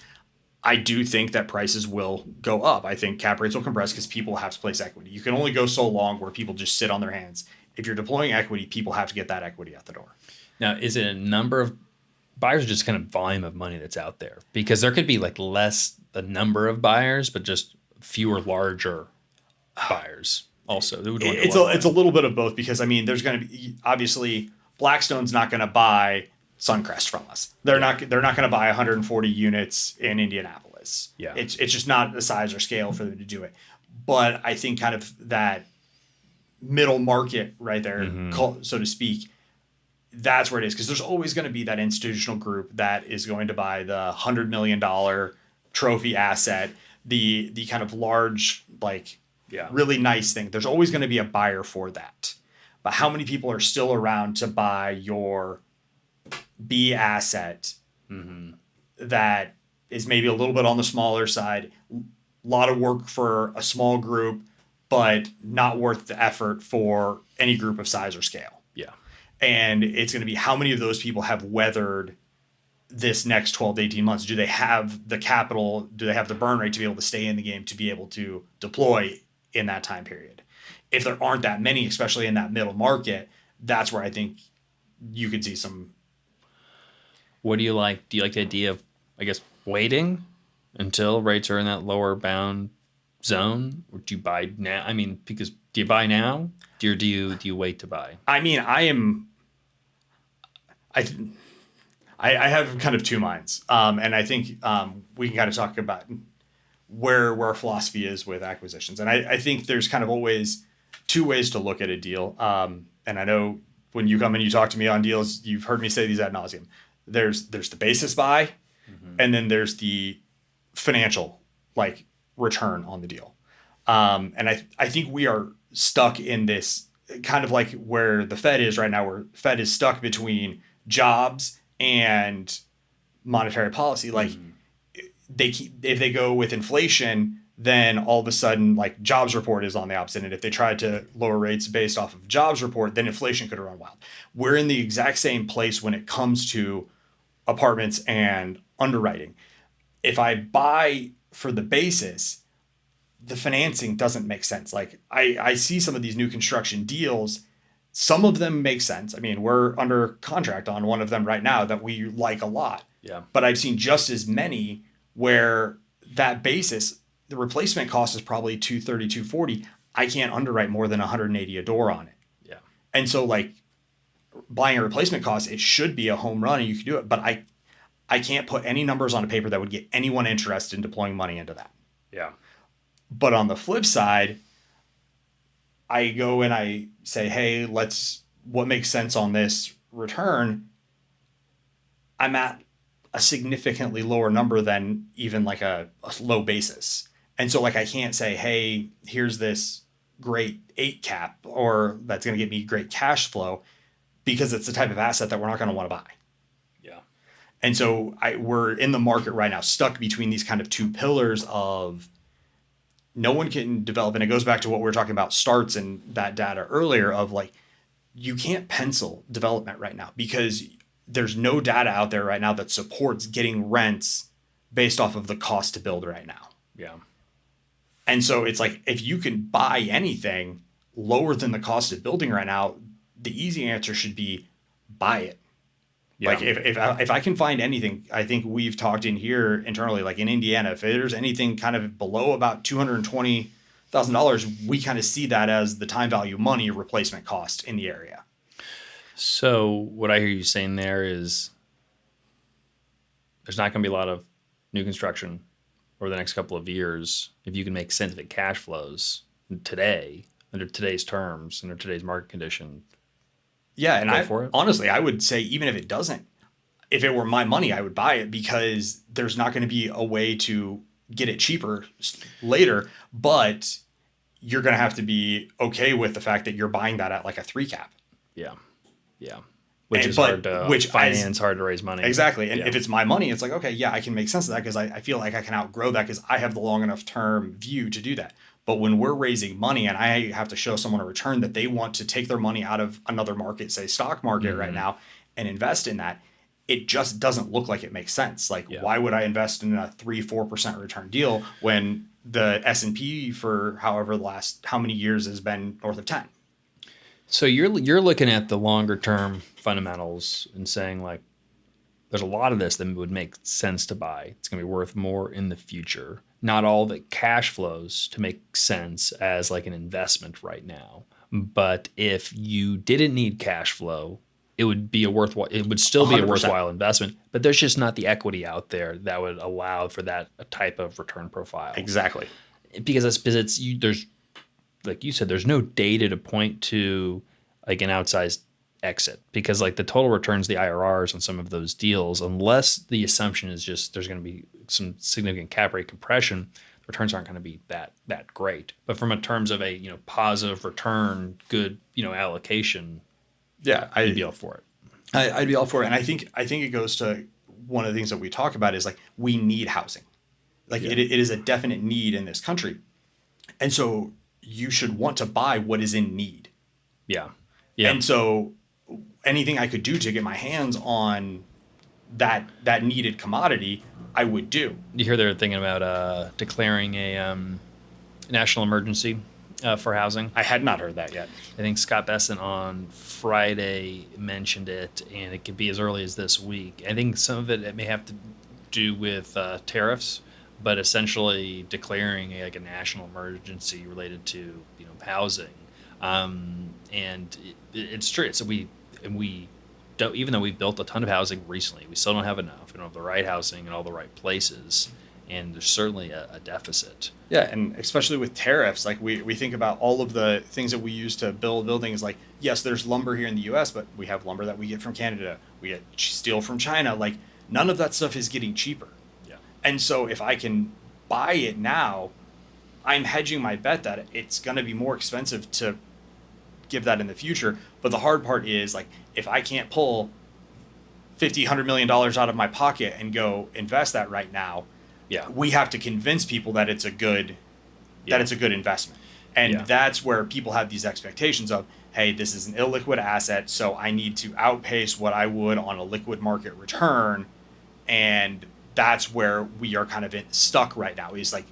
I do think that prices will go up. I think cap rates will compress because people have to place equity. You can only go so long where people just sit on their hands. If you're deploying equity, people have to get that equity out the door.
Now, is it a number of buyers, or just kind of volume of money that's out there? Because there could be less the number of buyers, but just fewer larger buyers also.
It's a little bit of both, because there's going to be, obviously, Blackstone's not going to buy Suncrest from us. They're not going to buy 140 units in Indianapolis. does.
Yeah.
It's just not the size or scale for them to do it. But I think kind of that middle market right there, so to speak, that's where it is. Because there's always going to be that institutional group that is going to buy the $100 million trophy asset, the kind of large, like really nice thing. There's always going to be a buyer for that. But how many people are still around to buy your B asset that is maybe a little bit on the smaller side, a lot of work for a small group, but not worth the effort for any group of size or scale?
Yeah.
And it's going to be how many of those people have weathered this next 12 to 18 months? Do they have the capital? Do they have the burn rate to be able to stay in the game, to be able to deploy in that time period? If there aren't that many, especially in that middle market, that's where I think you could see some.
What do you like? Do you like the idea of, I guess, waiting until rates are in that lower bound zone, or do you buy now? I mean, because do you buy now, or do you wait to buy?
I mean, I have kind of two minds, and I think we can kind of talk about where our philosophy is with acquisitions. And I think there's kind of always two ways to look at a deal. And I know when you come and you talk to me on deals, you've heard me say these ad nauseum. There's the basis buy, and then there's the financial like return on the deal. And I think we are stuck in this kind of like where the Fed is right now, where Fed is stuck between jobs and monetary policy. Like if they go with inflation, then all of a sudden like jobs report is on the opposite. And if they tried to lower rates based off of jobs report, then inflation could run wild. We're in the exact same place when it comes to apartments and underwriting. If I buy for the basis, the financing doesn't make sense. Like I see some of these new construction deals. Some of them make sense. I mean, we're under contract on one of them right now that we like a lot.
Yeah.
But I've seen just as many where that basis, the replacement cost is probably $230, $240. I can't underwrite more than $180 a door on it.
Yeah.
And so like buying a replacement cost, it should be a home run and you can do it. But I can't put any numbers on a paper that would get anyone interested in deploying money into that.
Yeah.
But on the flip side, I go and I say, hey, what makes sense on this return? I'm at a significantly lower number than even like a low basis. And so like I can't say, hey, here's this great 8 cap or that's going to get me great cash flow, because it's the type of asset that we're not going to want to buy.
Yeah.
And so we're in the market right now, stuck between these kind of two pillars of no one can develop. And it goes back to what we were talking about starts and that data earlier of like, you can't pencil development right now because there's no data out there right now that supports getting rents based off of the cost to build right now.
Yeah. And
so it's like, if you can buy anything lower than the cost of building right now, the easy answer should be buy it. Yeah. Like if I can find anything, I think we've talked in here internally, like in Indiana, if there's anything kind of below about $220,000, we kind of see that as the time value money replacement cost in the area.
So what I hear you saying there is there's not going to be a lot of new construction over the next couple of years if you can make sense of it cash flows today under today's terms, under today's market condition.
Yeah, and honestly, I would say even if it doesn't, if it were my money, I would buy it because there's not going to be a way to get it cheaper later, but you're going to have to be okay with the fact that you're buying that at like a 3 cap.
Yeah. Yeah. Which is hard to finance, hard to raise money.
Exactly. And if it's my money, it's like, okay, yeah, I can make sense of that because I feel like I can outgrow that because I have the long enough term view to do that. But when we're raising money and I have to show someone a return that they want to take their money out of another market, say stock market right now, and invest in that, it just doesn't look like it makes sense. Like, why would I invest in a 3-4% return deal when the S&P for how many years has been north of 10?
So you're looking at the longer term fundamentals and saying like, there's a lot of this that would make sense to buy. It's going to be worth more in the future. Not all the cash flows to make sense as like an investment right now. But if you didn't need cash flow it would be a worthwhile. It would still be a
100%.
worthwhile investment, but there's just not the equity out there that would allow for that type of return profile.
Exactly.
There's like you said, there's no data to point to like an outsized exit because like the total returns, the IRRs on some of those deals, unless the assumption is just there's going to be some significant cap rate compression, the returns aren't going to be that great. But from a terms of a positive return, good allocation,
Yeah,
you'd be all for it.
I'd be all for it, and I think it goes to one of the things that we talk about is like we need housing, like
Yeah.
it is a definite need in this country, and so you should want to buy what is in need.
Yeah, yeah.
And so anything I could do to get my hands on that needed commodity, I would do.
You hear they're thinking about declaring a national emergency for housing.
I had not heard that yet.
I think Scott Besson on Friday mentioned it, and it could be as early as this week. I think some of it may have to do with tariffs, but essentially declaring like a national emergency related to housing. And it's true. So we don't, even though we've built a ton of housing recently, we still don't have enough. We don't have the right housing in all the right places, and there's certainly a deficit.
Yeah, and especially with tariffs, like we think about all of the things that we use to build buildings. Like, yes, there's lumber here in the U.S., but we have lumber that we get from Canada. We get steel from China. Like, none of that stuff is getting cheaper.
Yeah.
And so if I can buy it now, I'm hedging my bet that it's going to be more expensive to give that in the future. But the hard part is like if I can't pull $50-100 million out of my pocket and go invest that right now,
Yeah.
we have to convince people that it's a good
Yeah.
investment. And
Yeah.
that's where people have these expectations of, hey, this is an illiquid asset, so I need to outpace what I would on a liquid market return. And that's where we are kind of stuck right now. Is like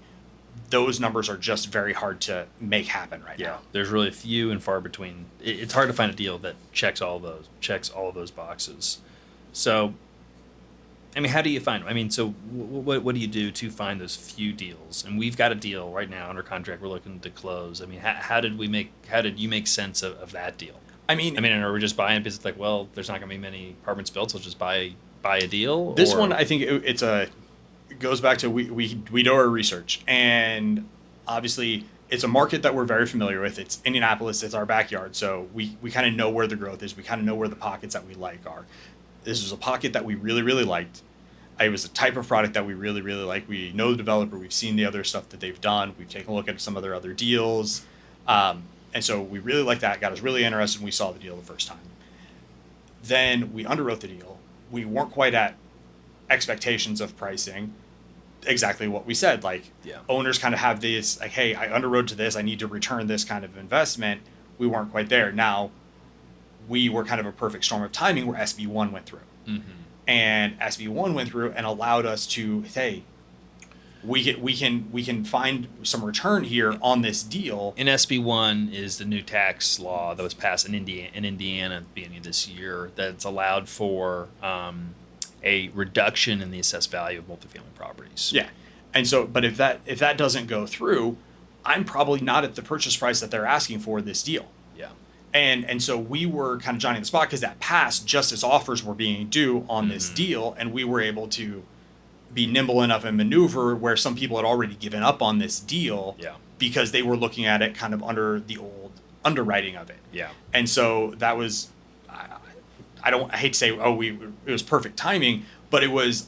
those numbers are just very hard to make happen right
Yeah,
now.
there's really few and far between. It's hard to find a deal that checks all of those boxes. So, I mean, how do you find them? I mean, so what do you do to find those few deals? And we've got a deal right now under contract. We're looking to close. I mean, how did you make sense of that deal?
I mean,
Are we just buying because it's like, well, there's not going to be many apartments built, so let's just buy a deal?
this one, I think it goes back to we do our research, and obviously it's a market that we're very familiar with. It's Indianapolis, it's our backyard, so we kind of know where the growth is. We kind of know where the pockets that we like are. This was a pocket that we really, really liked. It was a type of product that we really, really like. We know the developer. We've seen the other stuff that they've done. We've taken a look at some of their other deals. And so we really liked that. Got us really interested when we saw the deal the first time. Then we underwrote the deal. We weren't quite at expectations of pricing. Exactly what we said. Like,
Yeah.
owners kind of have this, like, hey, I underwrote to this. I need to return this kind of investment. We weren't quite there. Now, we were kind of a perfect storm of timing where SB1 went through.
Mm-hmm.
And SB1 went through and allowed us to, hey, we can find some return here on this deal.
And SB1 is the new tax law that was passed in Indiana at the beginning of this year that's allowed for a reduction in the assessed value of multifamily properties.
Yeah. And so, but if that doesn't go through, I'm probably not at the purchase price that they're asking for this deal.
Yeah.
And so we were kind of Johnny on the spot because that passed just as offers were being due on this deal, and we were able to be nimble enough and maneuver where some people had already given up on this deal
Yeah.
because they were looking at it kind of under the old underwriting of it.
Yeah.
And so that was, I hate to say, it was perfect timing, but it was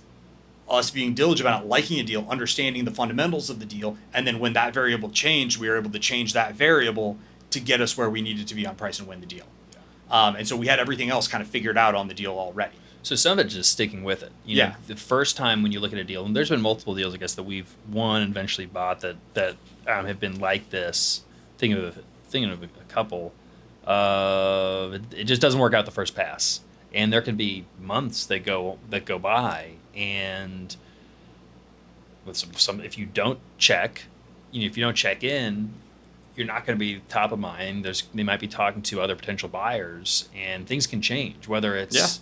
us being diligent about liking a deal, understanding the fundamentals of the deal, and then when that variable changed, we were able to change that variable to get us where we needed to be on price and win the deal.
Yeah.
And so we had everything else kind of figured out on the deal already.
So some of it's just sticking with it. You know,
Yeah.
the first time when you look at a deal, and there's been multiple deals, I guess, that we've won and eventually bought that have been like this. Thinking of a couple, it just doesn't work out the first pass, and there can be months that go by, and with some if you don't check, if you don't check in, you're not going to be top of mind. They might be talking to other potential buyers, and things can change. Whether it's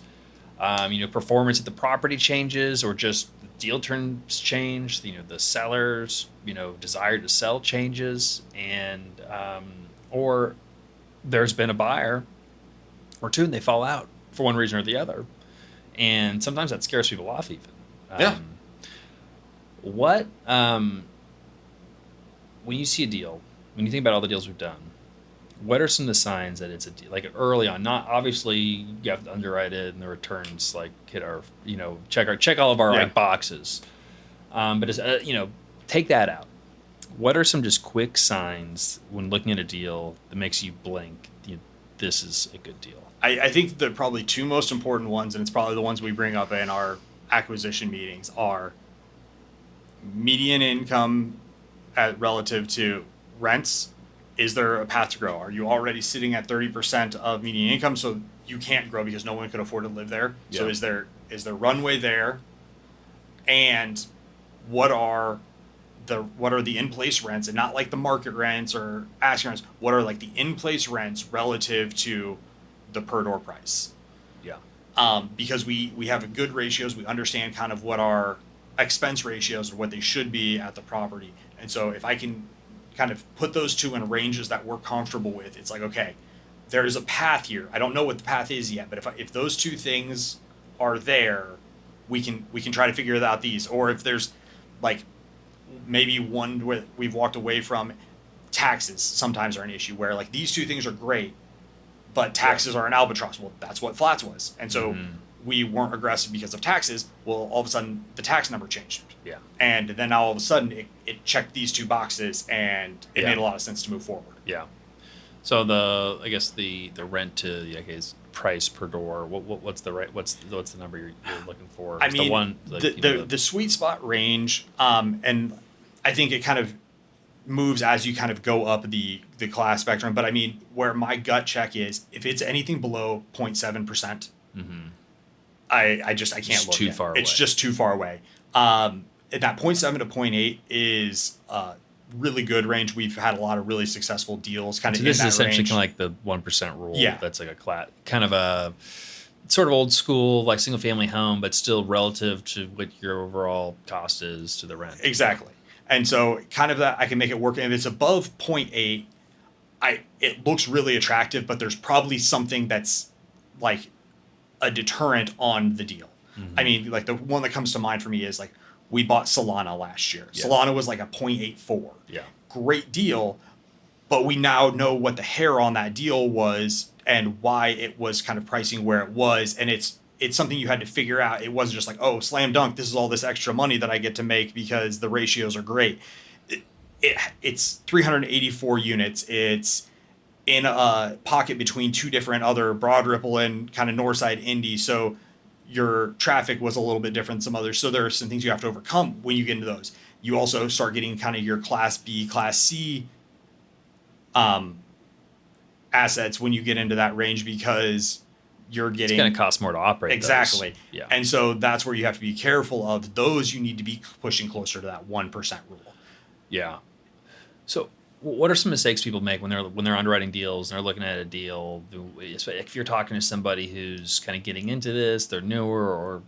performance at the property changes, or just the deal terms change. The seller's desire to sell changes, and or there's been a buyer or two and they fall out, for one reason or the other, and sometimes that scares people off even.
Yeah.
What when you see a deal, when you think about all the deals we've done, what are some of the signs that it's a deal? Like early on, not obviously you have to underwrite it and the returns like hit our, check all of our
Yeah.
like boxes. But it's, take that out. What are some just quick signs when looking at a deal that makes you blink? This is a good deal.
I think the probably two most important ones, and it's probably the ones we bring up in our acquisition meetings, are median income relative to rents. Is there a path to grow? Are you already sitting at 30% of median income, so you can't grow because no one could afford to live there?
Yeah.
So is there runway there? And what are the in-place rents, and not like the market rents or asking rents? What are like the in-place rents relative to the per door price?
Yeah.
Because we have good ratios. We understand kind of what our expense ratios are, what they should be at the property. And so if I can kind of put those two in ranges that we're comfortable with, it's like, okay, there's a path here. I don't know what the path is yet, but if those two things are there, we can try to figure out these. Or if there's like maybe one where we've walked away from, taxes sometimes are an issue where like these two things are great, but taxes are an albatross. Well, that's what flats was. And so we weren't aggressive because of taxes. Well, all of a sudden the tax number changed.
Yeah.
And then now all of a sudden it checked these two boxes, and it made a lot of sense to move forward.
Yeah. So the rent to price per door. What's the right? What's the number you're looking for?
I mean,
the one
the sweet spot range, and I think it kind of moves as you kind of go up the class spectrum. But I mean, where my gut check is, if it's anything below 0.7%, I can't
It's
look
too
at.
far
It's
away.
just too far away. That 0.7 to 0.8 is really good range. We've had a lot of really successful deals kind of
So
in
this
that
is essentially
range.
kind of like the 1% rule.
Yeah.
That's like kind of a sort of old school, like single family home, but still relative to what your overall cost is to the rent.
Exactly. And so kind of that I can make it work. And if it's above 0.8, it looks really attractive, but there's probably something that's like a deterrent on the deal. I mean, like the one that comes to mind for me is like we bought Solana last year.
Yeah.
Solana was like a 0.84.
Yeah.
Great deal, but we now know what the hair on that deal was and why it was kind of pricing where it was, and it's something you had to figure out. It wasn't just like, oh, slam dunk, this is all this extra money that I get to make because the ratios are great. It's 384 units. It's in a pocket between two different other Broad Ripple and kind of Northside Indy, so your traffic was a little bit different than some others. So there are some things you have to overcome when you get into those. You also start getting kind of your Class B, Class C assets when you get into that range, because you're getting...
It's going to cost more to operate
Exactly.
those. Yeah.
And so that's where you have to be careful of those. You need to be pushing closer to that 1% rule.
Yeah. So what are some mistakes people make when they're underwriting deals and they're looking at a deal? If you're talking to somebody who's kind of getting into this, they're newer, or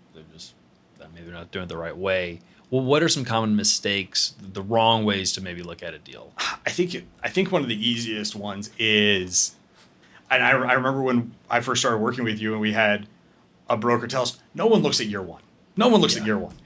maybe they're not doing it the right way. Well, what are some common mistakes, the wrong ways to maybe look at a deal?
I think one of the easiest ones is, and I remember when I first started working with you and we had a broker tell us, no one looks at year one. No one looks at year one.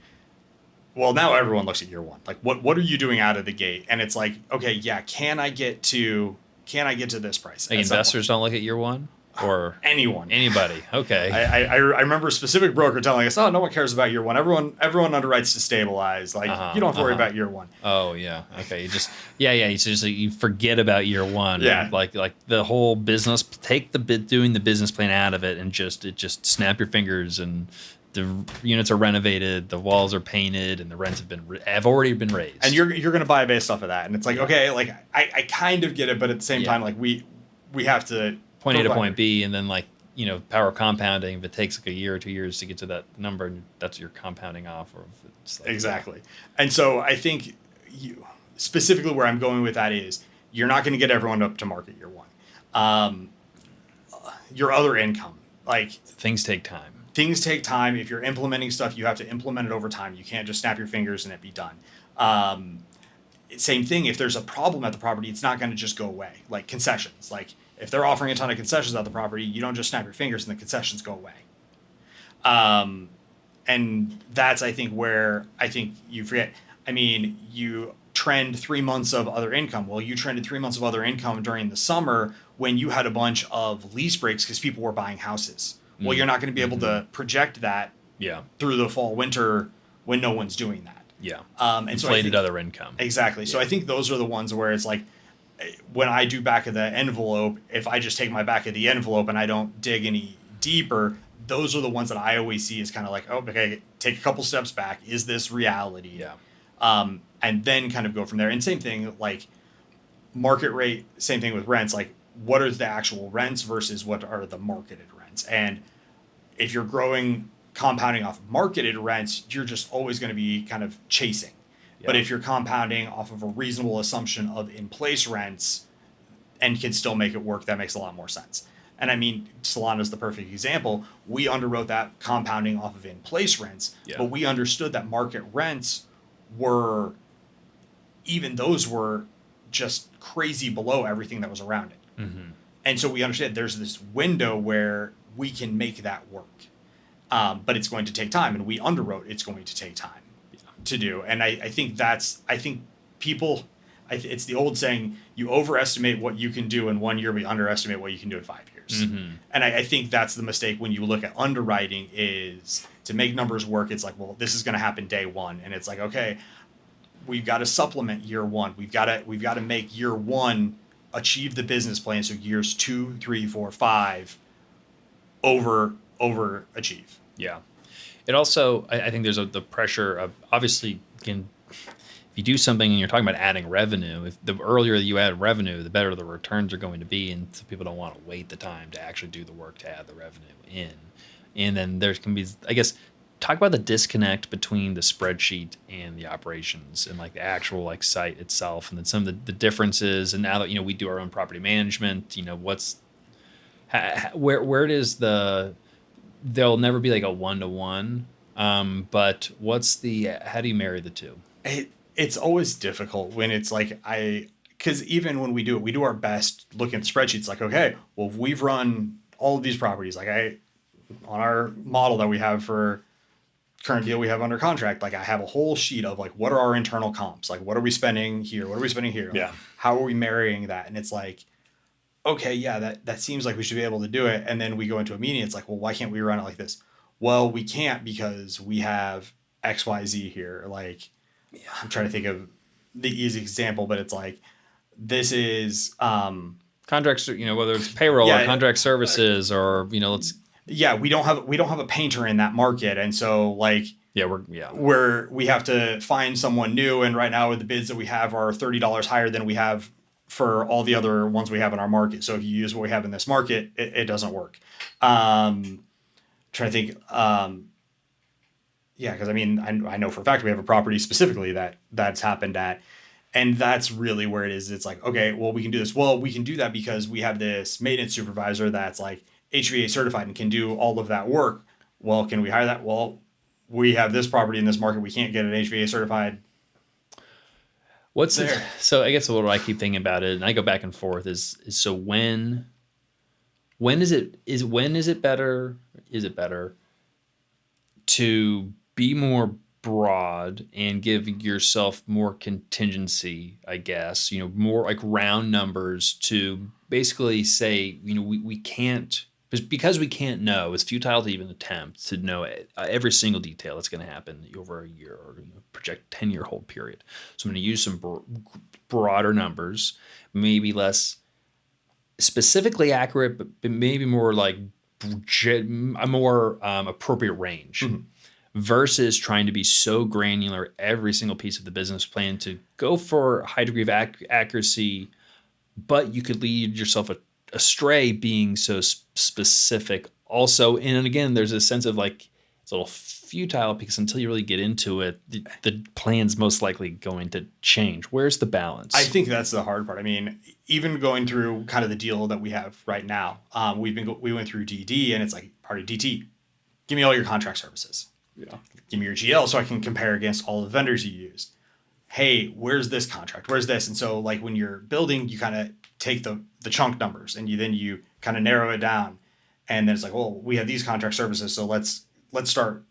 Well, now everyone looks at year one. Like, what are you doing out of the gate? And it's like, okay, yeah, can I get to this price?
Like investors don't look at year one, or anybody? Okay.
I remember a specific broker telling us, oh, no one cares about year one. Everyone underwrites to stabilize. Like, you don't have to worry about year one.
Oh yeah. Okay. You just you forget about year one.
Yeah.
Like the whole business. Take doing the business plan out of it, and just snap your fingers, and the units are renovated, the walls are painted, and the rents have already been raised.
And you're going to buy based off of that. And it's like, okay, like I kind of get it, but at the same time, like we have to
point A to point B, and then power compounding. If it takes like a year or 2 years to get to that number, and that's what you're compounding off of. It's like,
exactly. And so I think specifically where I'm going with that is, you're not going to get everyone up to market year one. Your other income, like,
things take time.
Things take time. If you're implementing stuff, you have to implement it over time. You can't just snap your fingers and it be done. Same thing. If there's a problem at the property, it's not going to just go away. Like concessions. Like if they're offering a ton of concessions on the property, you don't just snap your fingers and the concessions go away. And that's, I think, where I think you forget. I mean, you trend 3 months of other income. Well, you trended 3 months of other income during the summer when you had a bunch of lease breaks because people were buying houses. Well, you're not going to be able to project that
Yeah.
through the fall, winter when no one's doing that.
Yeah.
And
Inflated other income.
Exactly. So I think those are the ones where it's like, when I do back of the envelope, if I just take my back of the envelope and I don't dig any deeper, those are the ones that I always see as kind of like, oh, okay, take a couple steps back. Is this reality?
Yeah.
And then kind of go from there. And same thing, like market rate, same thing with rents. Like, what are the actual rents versus what are the marketed rents? And if you're growing, compounding off marketed rents, you're just always going to be kind of chasing. Yeah. But if you're compounding off of a reasonable assumption of in-place rents and can still make it work, that makes a lot more sense. And I mean, Solana's the perfect example. We underwrote that compounding off of in-place rents, but we understood that market rents were, even those were just crazy below everything that was around it. Mm-hmm. And so we understand there's this window where we can make that work. But it's going to take time, and we underwrote it's going to take time to do. And I think people, it's the old saying, you overestimate what you can do in 1 year, but you underestimate what you can do in 5 years. Mm-hmm. And I think that's the mistake when you look at underwriting, is to make numbers work. It's like, well, this is going to happen day one. And it's like, okay, we've got to supplement year one. We've got to make year one achieve the business plan. So years 2, 3, 4, 5 overachieve.
Yeah. It also, I think there's the pressure of, obviously, if you do something and you're talking about adding revenue, if the earlier you add revenue, the better the returns are going to be. And so people don't want to wait the time to actually do the work to add the revenue in. And then there can be, I guess, talk about the disconnect between the spreadsheet and the operations and like the actual like site itself. And then some of the differences. And now that, we do our own property management, where it is there'll never be like a 1-to-1. But how do you marry the two?
It's always difficult when it's like, because even when we do our best looking at the spreadsheets, like, okay, well, if we've run all of these properties, like on our model that we have for current deal we have under contract, like I have a whole sheet of like, what are our internal comps? Like, what are we spending here? What are we spending here?
Yeah.
Like, how are we marrying that? And it's like, okay, yeah, that seems like we should be able to do it. And then we go into a meeting. It's like, well, why can't we run it like this? Well, we can't because we have XYZ here. Like, I'm trying to think of the easy example, but it's like, this is
contracts, whether it's payroll or contract services or,
we don't have a painter in that market. And so like, we have to find someone new. And right now the bids that we have are $30 higher than we have for all the other ones we have in our market. So if you use what we have in this market, it doesn't work. Trying to think, because I mean, I know for a fact we have a property specifically that's happened at, and that's really where it is. It's like, okay, well, we can do this. Well, we can do that because we have this maintenance supervisor that's like HVA certified and can do all of that work. Well, can we hire that? Well, we have this property in this market. We can't get an HVA certified.
What's there? So I guess what I keep thinking about it, and I go back and forth, is so when is it better to be more broad and give yourself more contingency, I guess, more like round numbers to basically say, we can't, because we can't know, it's futile to even attempt to know every single detail that's going to happen over a year or project 10-year hold period. So I'm going to use some broader numbers, maybe less specifically accurate, but maybe more like a more appropriate range. Mm-hmm. Versus trying to be so granular every single piece of the business plan to go for a high degree of accuracy, but you could lead yourself astray being so specific also. And again, there's a sense of like, it's a little futile because until you really get into it, the plan's most likely going to change. Where's the balance?
I think that's the hard part. I mean, even going through kind of the deal that we have right now, we went through DD, and it's like, part of DT, give me all your contract services. Yeah. Give me your GL so I can compare against all the vendors you used. Hey, where's this contract? Where's this? And so like when you're building, you kind of take the chunk numbers and you kind of narrow it down. And then it's like, well, we have these contract services, so let's start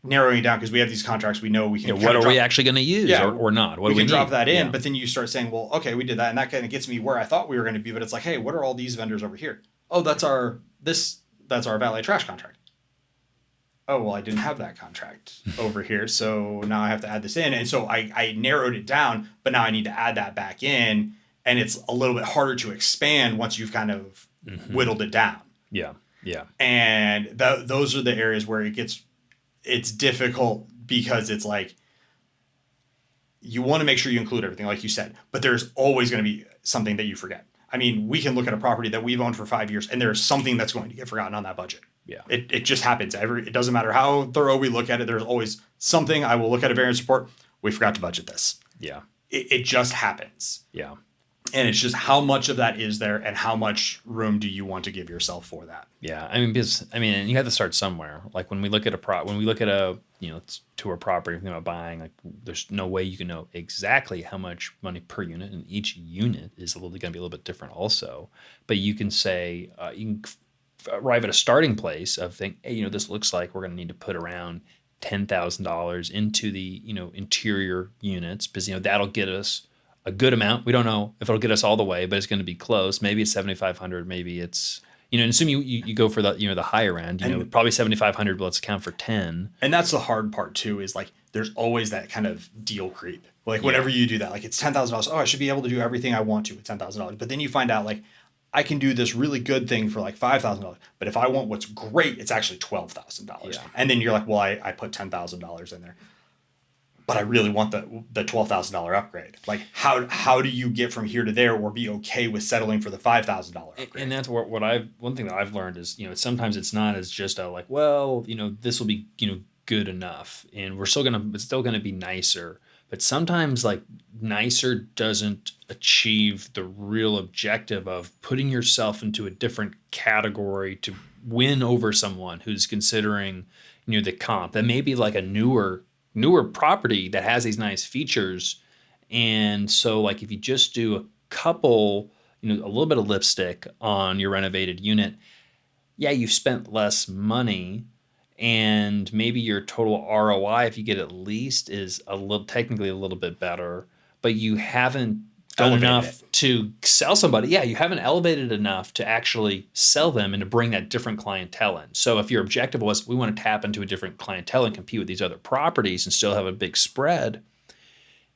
narrowing it down because we have these contracts. We know we can.
What are we actually going to use or not? What
we
do we
can drop
need?
that in, but then you start saying, well, okay, we did that, and that kind of gets me where I thought we were going to be. But it's like, hey, what are all these vendors over here? Oh, that's our valet trash contract. Oh, well, I didn't have that contract over here, so now I have to add this in. And so I narrowed it down, but now I need to add that back in, and it's a little bit harder to expand once you've kind of whittled it down.
Yeah, yeah.
And those are the areas where it's difficult because it's like you want to make sure you include everything, like you said, but there's always going to be something that you forget. I mean, we can look at a property that we've owned for 5 years, and there's something that's going to get forgotten on that budget.
Yeah.
It just happens. It doesn't matter how thorough we look at it. There's always something. I will look at a variance report. We forgot to budget this.
Yeah.
It just happens.
Yeah.
And it's just how much of that is there and how much room do you want to give yourself for that?
Yeah. And you have to start somewhere. Like when we look at a tour property, thinking about buying, like there's no way you can know exactly how much money per unit, and each unit is going to be a little bit different also. But you can say, you can arrive at a starting place of thinking, hey, this looks like we're going to need to put around $10,000 into the, interior units, because, that'll get us a good amount. We don't know if it'll get us all the way, but it's going to be close. Maybe it's 7,500. Maybe it's, and assume you go for the, the higher end, probably 7,500, but let's account for 10.
And that's the hard part too, is like, there's always that kind of deal creep. Like whenever you do that, like it's $10,000. Oh, I should be able to do everything I want to with $10,000. But then you find out like, I can do this really good thing for like $5,000, but if I want what's great, it's actually $12,000.
Yeah.
And then you're like, well, I put $10,000 in there, but I really want the $12,000 upgrade. Like how do you get from here to there or be okay with settling for the $5,000 upgrade?
And that's one thing that I've learned is, sometimes it's not as just like, well, this will be, good enough and it's still going to be nicer. But sometimes like nicer doesn't achieve the real objective of putting yourself into a different category to win over someone who's considering, the comp. That may be like a newer property that has these nice features. And so like if you just do a couple, a little bit of lipstick on your renovated unit, yeah, you've spent less money. And maybe your total ROI, if you get at least, is technically a little bit better, but you haven't done enough to sell somebody. Yeah, you haven't elevated enough to actually sell them and to bring that different clientele in. So if your objective was, we want to tap into a different clientele and compete with these other properties and still have a big spread,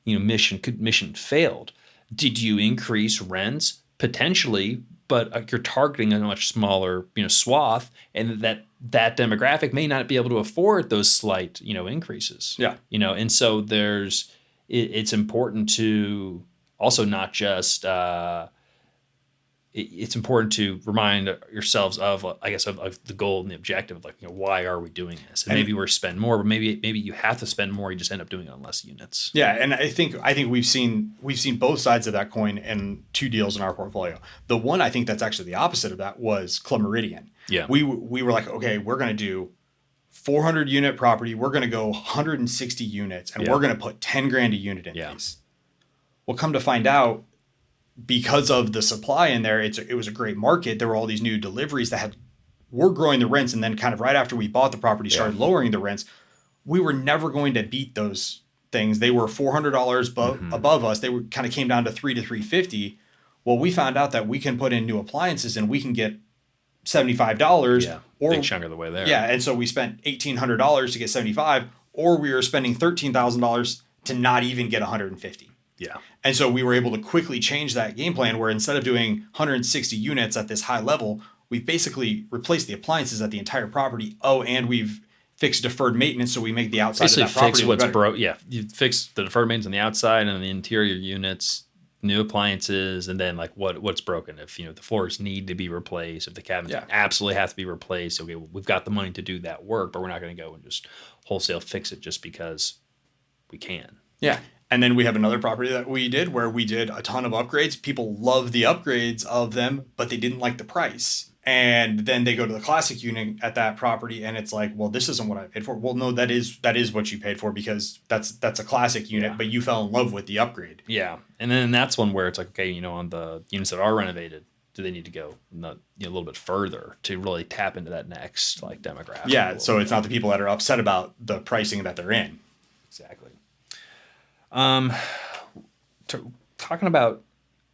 mission failed. Did you increase rents? Potentially, but you're targeting a much smaller, swath, and that demographic may not be able to afford those slight, increases.
Yeah.
And so it's important to also not just, it's important to remind yourselves of, I guess, of the goal and the objective, like, why are we doing this? And maybe we're spend more, but maybe you have to spend more. You just end up doing it on less units.
Yeah, and I think we've seen both sides of that coin in 2 deals in our portfolio. The one I think that's actually the opposite of that was Club Meridian.
Yeah,
we were like, okay, we're going to do 400 unit property. We're going to go 160 units, and we're going to put $10,000 a unit in these. Well, come to find out, because of the supply in there, it was a great market. There were all these new deliveries that were growing the rents, and then kind of right after we bought the property, started lowering the rents. We were never going to beat those things. They were $400 above us. They kind of came down to $300 to $350. Well, we found out that we can put in new appliances and we can get $75.
Yeah, or big chunk of the way there.
Yeah, and so we spent $1,800 to get $75, or we were spending $13,000 to not even get $150.
Yeah.
And so we were able to quickly change that game plan where instead of doing 160 units at this high level, we basically replaced the appliances at the entire property. Oh, and we've fixed deferred maintenance, so we make the outside
basically
of that property
fix what's broke. Yeah, you fix the deferred maintenance on the outside and the interior units, new appliances, and then like what's broken. If the floors need to be replaced, if the cabinets absolutely have to be replaced, okay, well, we've got the money to do that work, but we're not going to go and just wholesale fix it just because we can.
Yeah. And then we have another property that we did where we did a ton of upgrades. People love the upgrades of them, but they didn't like the price. And then they go to the classic unit at that property, and it's like, well, this isn't what I paid for. Well, no, that is what you paid for, because that's a classic unit,
Yeah.
but you fell in love with the upgrade.
Yeah, and then that's one where it's like, okay, on the units that are renovated, do they need to go a little bit further to really tap into that next like demographic?
Yeah, so it's not the people that are upset about the pricing that they're in.
Exactly. Um, talking about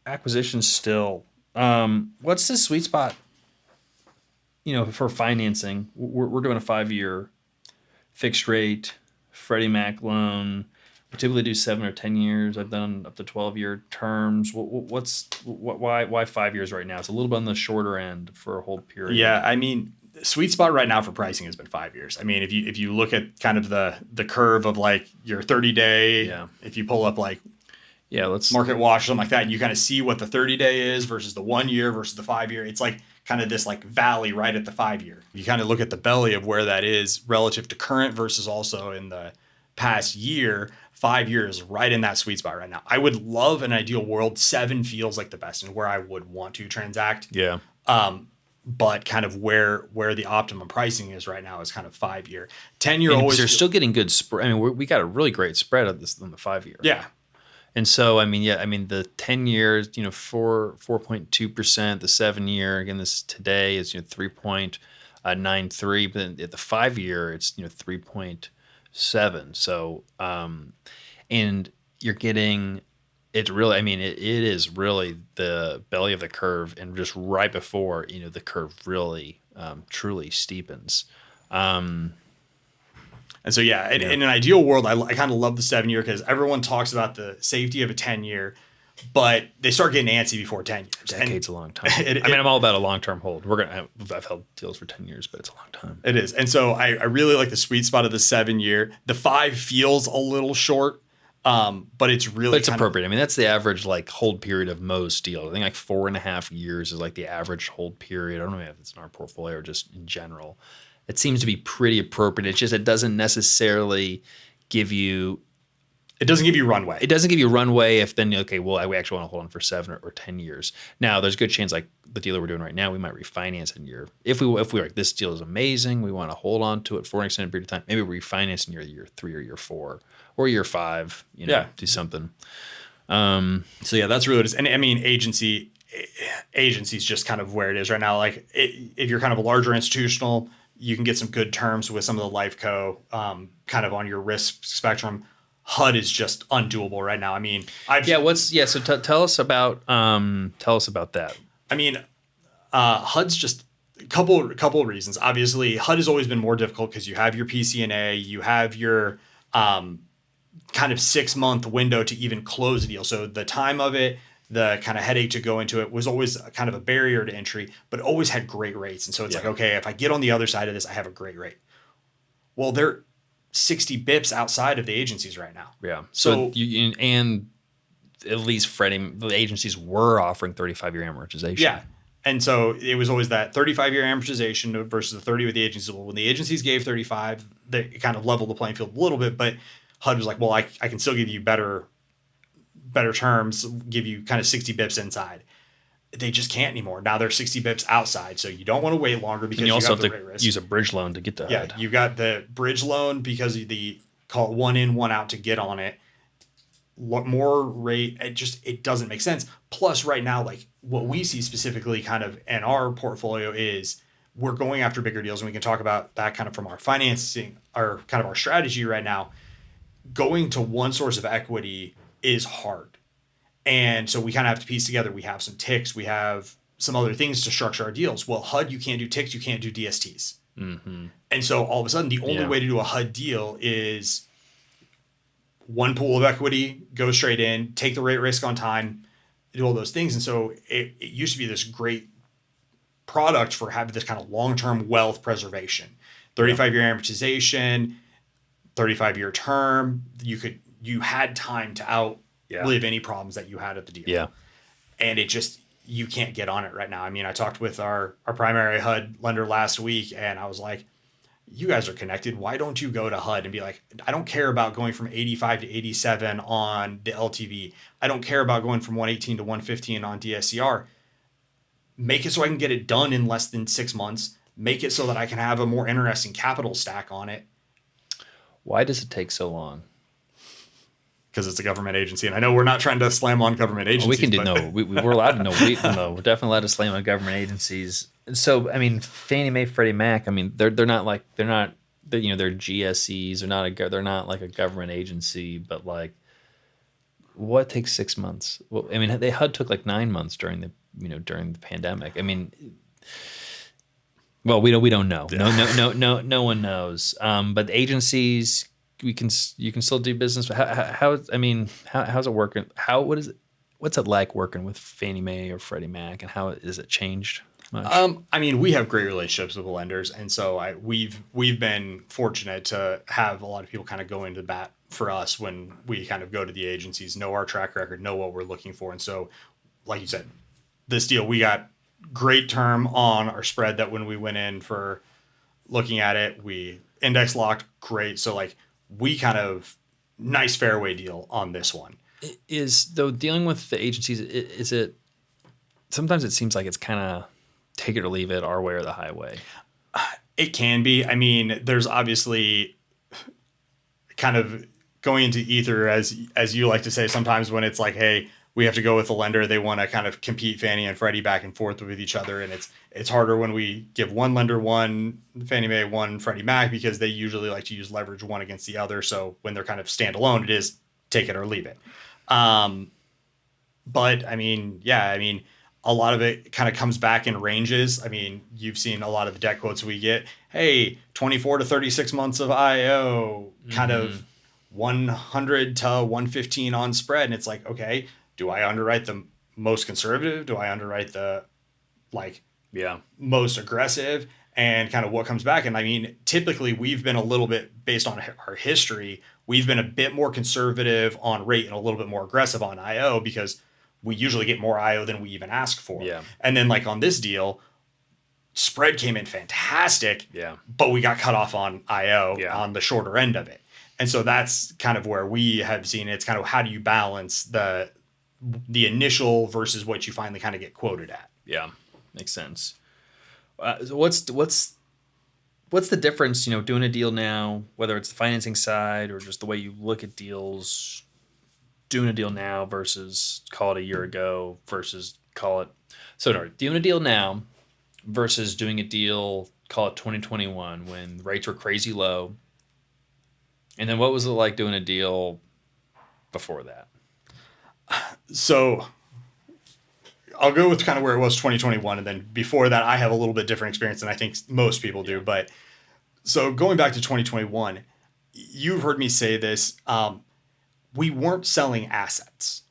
acquisitions still, what's the sweet spot? For financing, we're doing a 5-year fixed rate Freddie Mac loan. We typically do 7 or 10 years. I've done up to 12-year terms. Why 5 years right now? It's a little bit on the shorter end for a hold period.
Yeah, I mean, sweet spot right now for pricing has been 5 years. I mean, if you look at kind of the curve of like your 30-day,
Yeah.
if you pull up like
let's
Market Watch or something like that, and you kind of see what the 30-day is versus the 1 year versus the 5 year. It's like kind of this like valley right at the 5 year. You kind of look at the belly of where that is relative to current versus also in the past year. 5 years right in that sweet spot right now. I would love an ideal world. 7 feels like the best and where I would want to transact.
Yeah.
But kind of where the optimum pricing is right now is kind of 5 year. 10-year always.
They're still getting good spread. I mean, we got a really great spread of this on the 5 year.
Yeah.
And so, the 10 years, 4.2%, the 7 year, again, this today is, 3.93, but at the 5 year, it's, 3.7. So, and you're getting, it's really, it is really the belly of the curve, and just right before, the curve really, truly steepens.
And so, in an ideal world, I kind of love the 7 year because everyone talks about the safety of a 10-year, but they start getting antsy before 10 years.
Decade's a long time. I'm all about a long-term hold. I've held deals for 10 years, but it's a long time.
It is. And so I really like the sweet spot of the 7 year. The 5 feels a little short, but it's really
But it's appropriate. That's the average like hold period of most deals. I think like 4.5 years is like the average hold period. I don't know if it's in our portfolio or just in general. It seems to be pretty appropriate. It's just it doesn't necessarily give you.
It doesn't give you runway.
It doesn't give you runway if then, okay, well, we actually want to hold on for 7 or 10 years. Now, there's a good chance, like the deal that we're doing right now, we might refinance in year. If we like, this deal is amazing, we want to hold on to it for an extended period of time, maybe we refinance in year 3 or year 4 or year 5, do something.
So, that's really what it is. And agency's just kind of where it is right now. Like if you're kind of a larger institutional, you can get some good terms with some of the life co, kind of on your risk spectrum. HUD is just undoable right now. So
tell us about that.
HUD's just a couple of reasons. Obviously, HUD has always been more difficult because you have your PCNA, you have your kind of 6-month window to even close a deal. So the time of it, the kind of headache to go into it was always kind of a barrier to entry, but always had great rates. And so it's like, okay, if I get on the other side of this, I have a great rate. Well, they're 60 bips outside of the agencies right now.
Yeah. So and at least the agencies were offering 35-year amortization.
Yeah. And so it was always that 35-year amortization versus the 30 with the agencies. Well, when the agencies gave 35, they kind of leveled the playing field a little bit, but HUD was like, well, I can still give you better terms, give you kind of 60 bips inside. They just can't anymore. Now they're 60 bips outside, so you don't want to wait longer because
you also
have
have
the
to
rate risk.
use a bridge loan to get to HUD.
Yeah, you've got the bridge loan because of the call it 1 in, 1 out to get on it. More rate, it doesn't make sense. Plus, right now, like what we see specifically kind of in our portfolio is we're going after bigger deals, and we can talk about that kind of from our financing, our kind of our strategy right now. Going to one source of equity is hard. And so we kind of have to piece together. We have some ticks. We have some other things to structure our deals. Well, HUD, you can't do ticks. You can't do DSTs.
Mm-hmm.
And so all of a sudden, the only way to do a HUD deal is one pool of equity, go straight in, take the rate risk on time, do all those things. And so it used to be this great product for having this kind of long-term wealth preservation. 35-year amortization, 35-year term. You had time to outlive any problems that you had at the deal.
Yeah.
And you can't get on it right now. I talked with our primary HUD lender last week, and I was like, you guys are connected. Why don't you go to HUD and be like, I don't care about going from 85 to 87 on the LTV. I don't care about going from 118 to 115 on DSCR. make it so I can get it done in less than 6 months, make it so that I can have a more interesting capital stack on it.
Why does it take so long?
Because it's a government agency. And I know we're not trying to slam on government
Well, we
agencies,
can do
but
no. We're allowed to know. No, we're definitely allowed to slam on government agencies. So I mean, Fannie Mae, Freddie Mac. I mean, they're not like they're not. They're GSEs. They're not like a government agency. But like, what takes 6 months? Well, I mean, they HUD took like 9 months during the pandemic. I mean, well, we don't know. No one knows. But the agencies, you can still do business. How's it working? What's it like working with Fannie Mae or Freddie Mac, and how is it changed much?
I mean, we have great relationships with the lenders, and so we've been fortunate to have a lot of people kind of go into bat for us when we kind of go to the agencies, know our track record, know what we're looking for, and so, like you said, this deal we got great term on our spread that when we went in for looking at it, we index locked great. So like we kind of nice fairway deal on this one.
Is though dealing with the agencies, is it sometimes it seems like it's kind of take it or leave it, our way or the highway.
It can be. I mean, there's obviously kind of going into ether as you like to say sometimes when it's like, hey, we have to go with the lender. They want to kind of compete Fannie and Freddie back and forth with each other. And it's harder when we give one lender one, Fannie Mae, one Freddie Mac, because they usually like to use leverage one against the other. So when they're kind of standalone, it is take it or leave it. But I mean, yeah, I mean, a lot of it kind of comes back in ranges. I mean, you've seen a lot of the debt quotes we get. Hey, 24 to 36 months of IO, kind of 100 to 115 on spread. And it's like, okay, do I underwrite the most conservative? Do I underwrite the most aggressive? And kind of what comes back. And I mean, typically we've been a little bit based on our history, we've been a bit more conservative on rate and a little bit more aggressive on IO because we usually get more IO than we even ask for.
Yeah.
And then like on this deal, spread came in fantastic, but we got cut off on IO on the shorter end of it. And so that's kind of where we have seen it's kind of how do you balance the initial versus what you finally kind of get quoted at.
Yeah, makes sense. So what's the difference, doing a deal now, whether it's the financing side or just the way you look at deals, doing a deal now versus call it a year ago versus doing a deal now versus doing a deal, call it 2021 when rates were crazy low. And then what was it like doing a deal before that?
So I'll go with kind of where it was 2021. And then before that, I have a little bit different experience than I think most people do. But so going back to 2021, you've heard me say this. We weren't selling assets.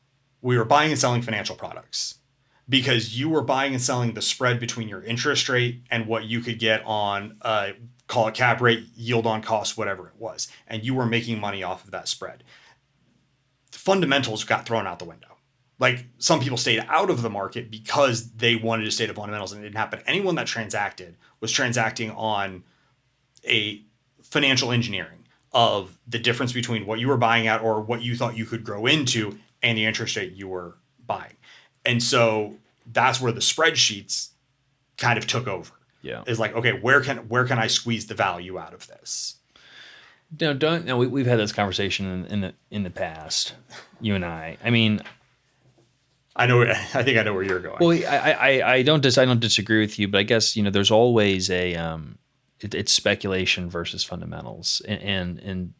We were buying and selling financial products because you were buying and selling the spread between your interest rate and what you could get on, call it cap rate, yield on cost, whatever it was. And you were making money off of that spread. Fundamentals got thrown out the window. Like some people stayed out of the market because they wanted to stay to fundamentals and it didn't happen. Anyone that transacted was transacting on a financial engineering of the difference between what you were buying at or what you thought you could grow into and the interest rate you were buying. And so that's where the spreadsheets kind of took over.
Yeah.
Is like, okay, where can I squeeze the value out of this?
We've had this conversation in the past, you and I. I mean,
I think I know where you're going.
Well, I don't disagree with you, but I guess there's always it's speculation versus fundamentals, and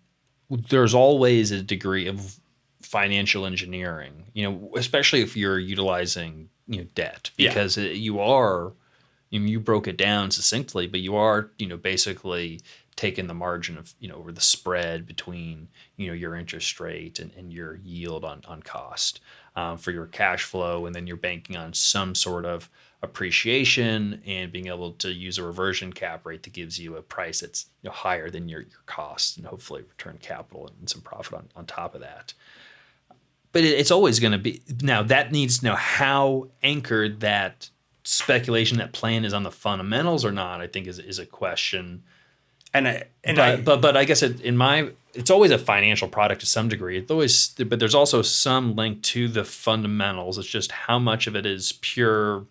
there's always a degree of financial engineering. Especially if you're utilizing debt because you are. You broke it down succinctly, but you are basically taking the margin of or the spread between your interest rate and your yield on cost. For your cash flow, and then you're banking on some sort of appreciation and being able to use a reversion cap rate that gives you a price that's higher than your cost and hopefully return capital and some profit on top of that. But it's always going to be now that needs to know how anchored that speculation, that plan is on the fundamentals or not, I think is a question. But I guess it's always a financial product to some degree. But there's also some link to the fundamentals. It's just how much of it is pure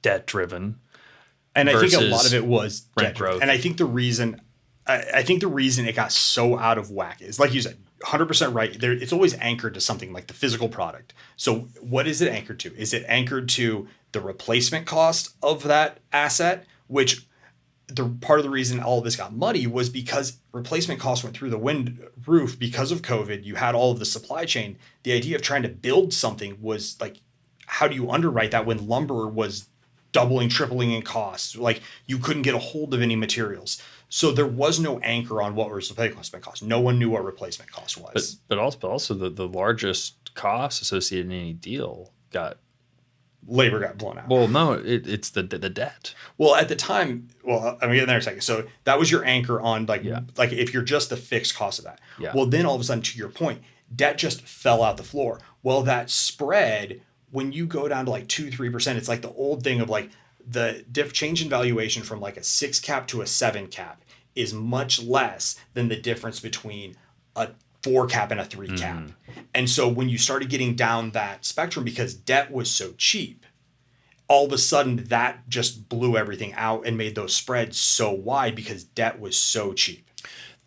debt driven.
And I think a lot
versus
of it was
rent
debt
growth.
And I think the reason it got so out of whack is, like you said, 100% right. There, it's always anchored to something like the physical product. So what is it anchored to? Is it anchored to the replacement cost of that asset, which the part of the reason all of this got muddy was because replacement costs went through the roof because of COVID. You had all of the supply chain. The idea of trying to build something was like, how do you underwrite that when lumber was doubling, tripling in costs? Like, you couldn't get a hold of any materials. So there was no anchor on what was replacement cost. No one knew what replacement cost was.
But also the largest cost associated in any deal got
Labor got blown out.
well, no, it's the debt.
Well, at the time, I'm gonna get there in a second. So that was your anchor on like if you're just the fixed cost of that.
Yeah.
Well, then all of a sudden, to your point, debt just fell out the floor. Well, that spread, when you go down to like 2-3%, it's like the old thing of like the change in valuation from like a 6 cap to a 7 cap is much less than the difference between a 4 cap and a 3 cap. And so when you started getting down that spectrum, because debt was so cheap, all of a sudden that just blew everything out and made those spreads so wide because debt was so cheap.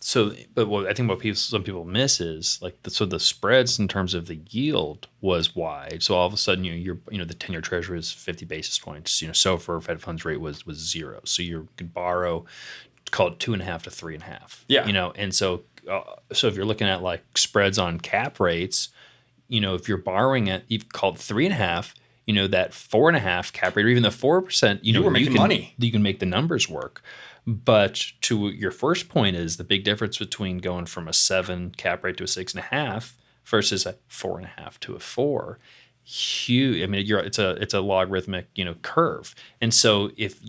So, but what I think some people miss is like the spreads in terms of the yield was wide. So all of a sudden, the 10-year Treasury is 50 basis points. SOFR Fed funds rate was 0. So you could borrow, call it 2.5 to 3.5.
Yeah.
And so if you're looking at like spreads on cap rates, if you're borrowing at, you've called 3.5. That 4.5 cap rate, or even the 4%,
you were making money.
You can make the numbers work. But to your first point is the big difference between going from a 7 cap rate to a 6.5 versus a 4.5 to a 4. Huge. I mean, it's a logarithmic, curve. And so if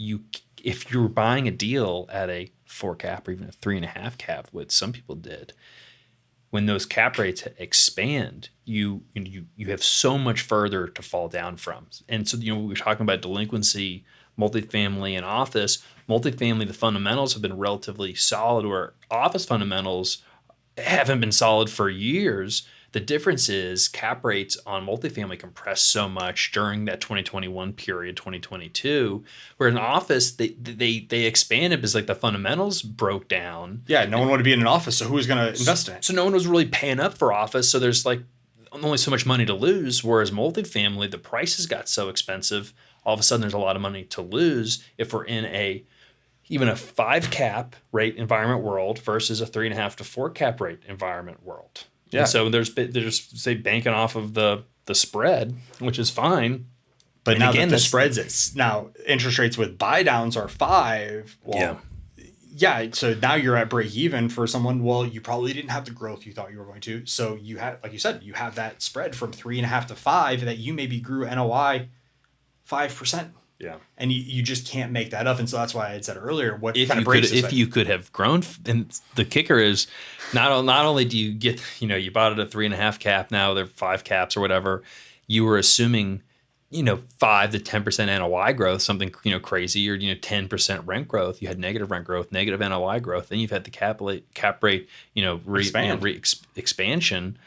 you're buying a deal at a 4 cap or even a 3.5 cap, what some people did, when those cap rates expand, you have so much further to fall down from. And so, we were talking about delinquency, multifamily, and office. Multifamily, the fundamentals have been relatively solid, where office fundamentals haven't been solid for years. The difference is cap rates on multifamily compressed so much during that 2021 period, 2022, where in office they expanded because like the fundamentals broke down.
Yeah, no one wanted to be in an office, so who was going to invest in it?
So no one was really paying up for office. So there's like only so much money to lose. Whereas multifamily, the prices got so expensive, all of a sudden there's a lot of money to lose if we're in even a 5 cap rate environment world versus a 3.5 to 4 cap rate environment world. Yeah. And so there's say banking off of the spread, which is fine.
But and now again, the spreads, now interest rates with buy downs are 5. Well, yeah. So now you're at break even for someone. Well, you probably didn't have the growth you thought you were going to. So you have, like you said, you have that spread from 3.5 to 5 that you maybe grew NOI 5%.
Yeah.
And you just can't make that up. And so that's why I had said earlier, what
if
kind of breaks
if you could have grown, and the kicker is not only do you get, you bought it at 3.5 cap, now they're 5 caps or whatever, you were assuming, 5 to 10% NOI growth, something, crazy, or, 10% rent growth. You had negative rent growth, negative NOI growth. Then you've had the cap rate, expansion.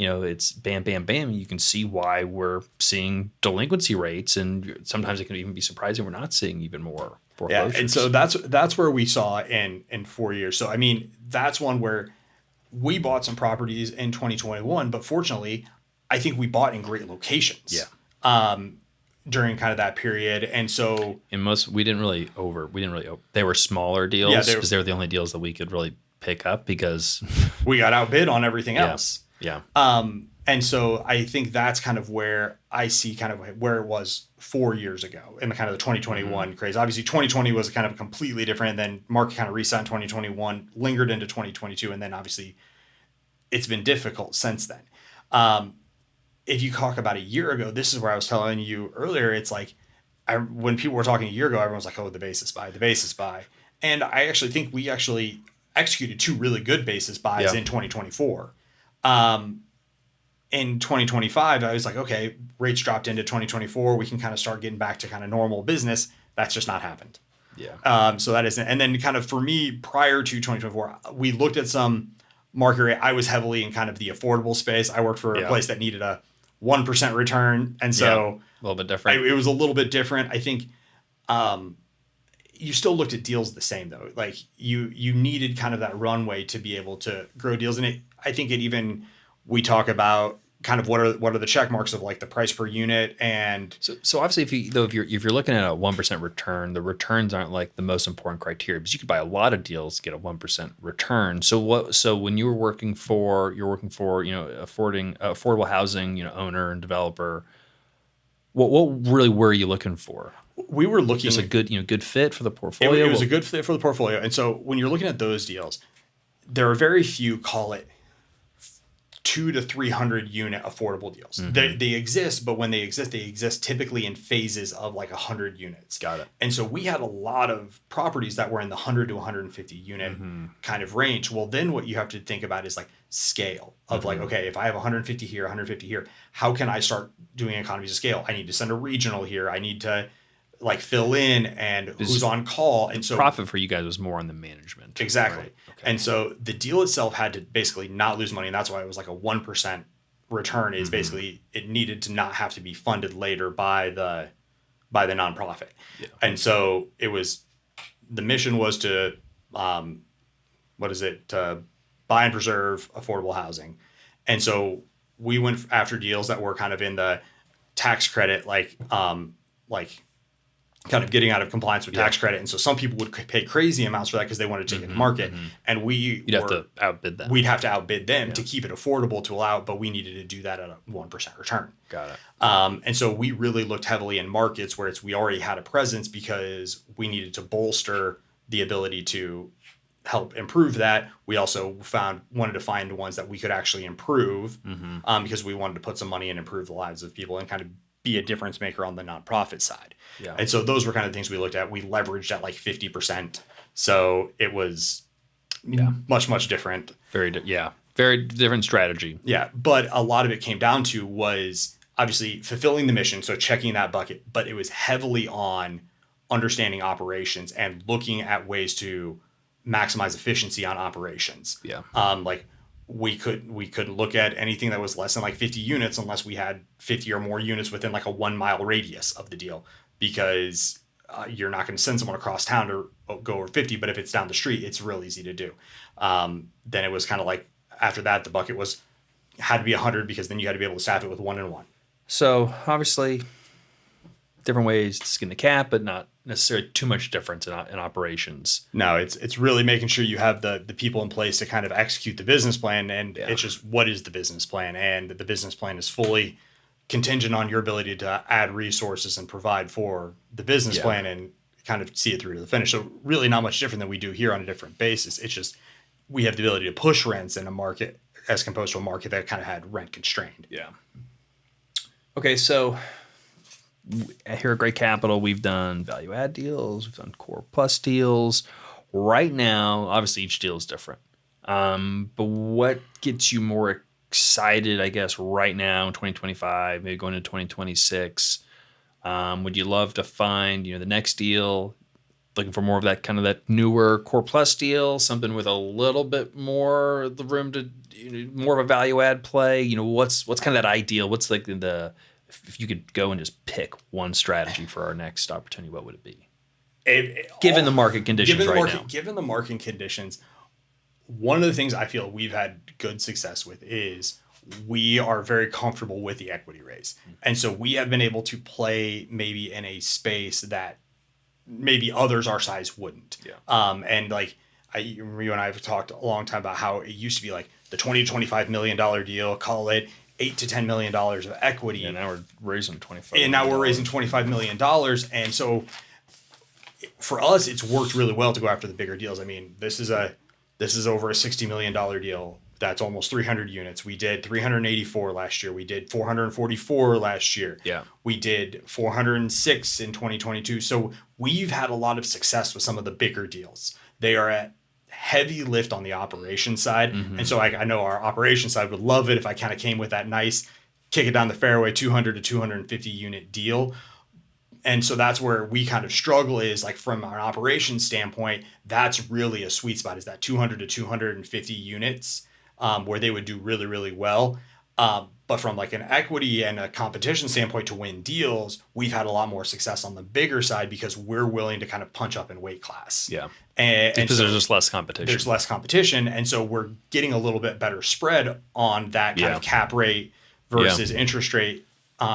It's bam, bam, bam. You can see why we're seeing delinquency rates, and sometimes it can even be surprising we're not seeing even more foreclosures.
Yeah, and so that's where we saw in 4 years. So I mean, that's one where we bought some properties in 2021, but fortunately, I think we bought in great locations.
Yeah.
During kind of that period, and so
we didn't really they were smaller deals because they were the only deals that we could really pick up because
we got outbid on everything else.
Yeah.
And so I think that's kind of where I see kind of where it was 4 years ago in the kind of the 2021 craze. Obviously 2020 was kind of completely different. And then market kind of reset in 2021, lingered into 2022. And then obviously it's been difficult since then. If you talk about a year ago, this is where I was telling you earlier, it's like when people were talking a year ago, everyone was like, oh, the basis buy. And I actually think we actually executed 2 really good basis buys in 2024. In 2025, I was like, okay, rates dropped into 2024. We can kind of start getting back to kind of normal business. That's just not happened.
Yeah.
So that isn't. And then kind of for me, prior to 2024, we looked at some market rate. I was heavily in kind of the affordable space. I worked for a place that needed a 1% return. And
Yeah.
so
A little bit different.
it was a little bit different. I think you still looked at deals the same though. Like you needed kind of that runway to be able to grow deals. And I think it even, we talk about kind of what are the check marks of like the price per unit. And
So obviously, if you're looking at a 1% return, the returns aren't like the most important criteria, because you could buy a lot of deals to get a 1% return. So when you're working for affordable housing, owner and developer, what really were you looking for?
we were looking,
Just a good fit for the
it
portfolio.
was a good fit for the portfolio. And so when you're looking at those deals, there are very few, call it 200 to 300 unit affordable deals. They exist, but when they exist typically in phases of like 100 units.
Got it.
And so we had a lot of properties that were in the 100 to 150 unit kind of range. Well, then what you have to think about is like scale of like, okay, if I have 150 here, 150 here, how can I start doing economies of scale? I need to send a regional here. I need to like fill in and who's on call. And so
Profit for you guys was more on the management.
exactly.
Right? Okay.
And so the deal itself had to basically not lose money. And that's why it was like a 1% return is basically it needed to not have to be funded later by the nonprofit.
Yeah.
And so the mission was to, to buy and preserve affordable housing. And so we went after deals that were kind of in the tax credit, like kind of getting out of compliance with tax credit. And so some people would pay crazy amounts for that because they wanted to take it to market. And
You'd have to outbid them.
We'd have to outbid them to keep it affordable to allow it, but we needed to do that at a 1% return.
Got it.
And so we really looked heavily in markets where we already had a presence because we needed to bolster the ability to help improve that. We also wanted to find ones that we could actually improve because we wanted to put some money and improve the lives of people and kind of be a difference maker on the nonprofit side.
Yeah.
And so those were kind of things we looked at. We leveraged at like 50%. So it was much, much different.
Very different strategy.
Yeah. But a lot of it came down to was obviously fulfilling the mission. So checking that bucket, but it was heavily on understanding operations and looking at ways to maximize efficiency on operations.
Yeah.
Like we couldn't look at anything that was less than like 50 units unless we had 50 or more units within like a 1 mile radius of the deal, because you're not going to send someone across town to go over 50. But if it's down the street, it's real easy to do. Then it was kind of like after that, the bucket had to be 100 because then you had to be able to staff it with 1 and 1.
So obviously different ways to skin the cat, but not necessarily too much difference in operations.
No, it's really making sure you have the people in place to kind of execute the business plan. And it's just, what is the business plan? And the business plan is fully contingent on your ability to add resources and provide for the business plan and kind of see it through to the finish. So really not much different than we do here on a different basis. It's just, we have the ability to push rents in a market as opposed to a market that kind of had rent constrained.
Yeah. Okay. So here at Great Capital, we've done value add deals, we've done core plus deals. Right now, obviously each deal is different. But what gets you more excited, I guess, right now in 2025, maybe going into 2026? Would you love to find, the next deal, looking for more of that kind of that newer core plus deal, something with a little bit more the room to more of a value add play? What's kind of that ideal? What's like if you could go and just pick one strategy for our next opportunity, what would it be? Given the market conditions now.
Given the market conditions, one of the things I feel we've had good success with is we are very comfortable with the equity raise. And so we have been able to play maybe in a space that maybe others our size wouldn't.
Yeah.
And like you and I have talked a long time about how it used to be like the $20 to $25 million deal, call it $8 to $10 million of equity.
And now we're raising $25
million. And now we're raising $25 million. And so for us, it's worked really well to go after the bigger deals. I mean, this is over a $60 million deal. That's almost 300 units. We did 384 last year. We did 444 last year.
Yeah.
We did 406 in 2022. So we've had a lot of success with some of the bigger deals. They are at heavy lift on the operation side. And so I know our operation side would love it if I kind of came with that nice kick it down the fairway 200 to 250 unit deal. And so that's where we kind of struggle is like from an operations standpoint, that's really a sweet spot is that 200 to 250 units where they would do really, really well. But from like an equity and a competition standpoint to win deals, we've had a lot more success on the bigger side because we're willing to kind of punch up in weight class.
Yeah.
And
Because
so
there's just less competition.
there's less competition. And so we're getting a little bit better spread on that kind of cap rate versus interest rate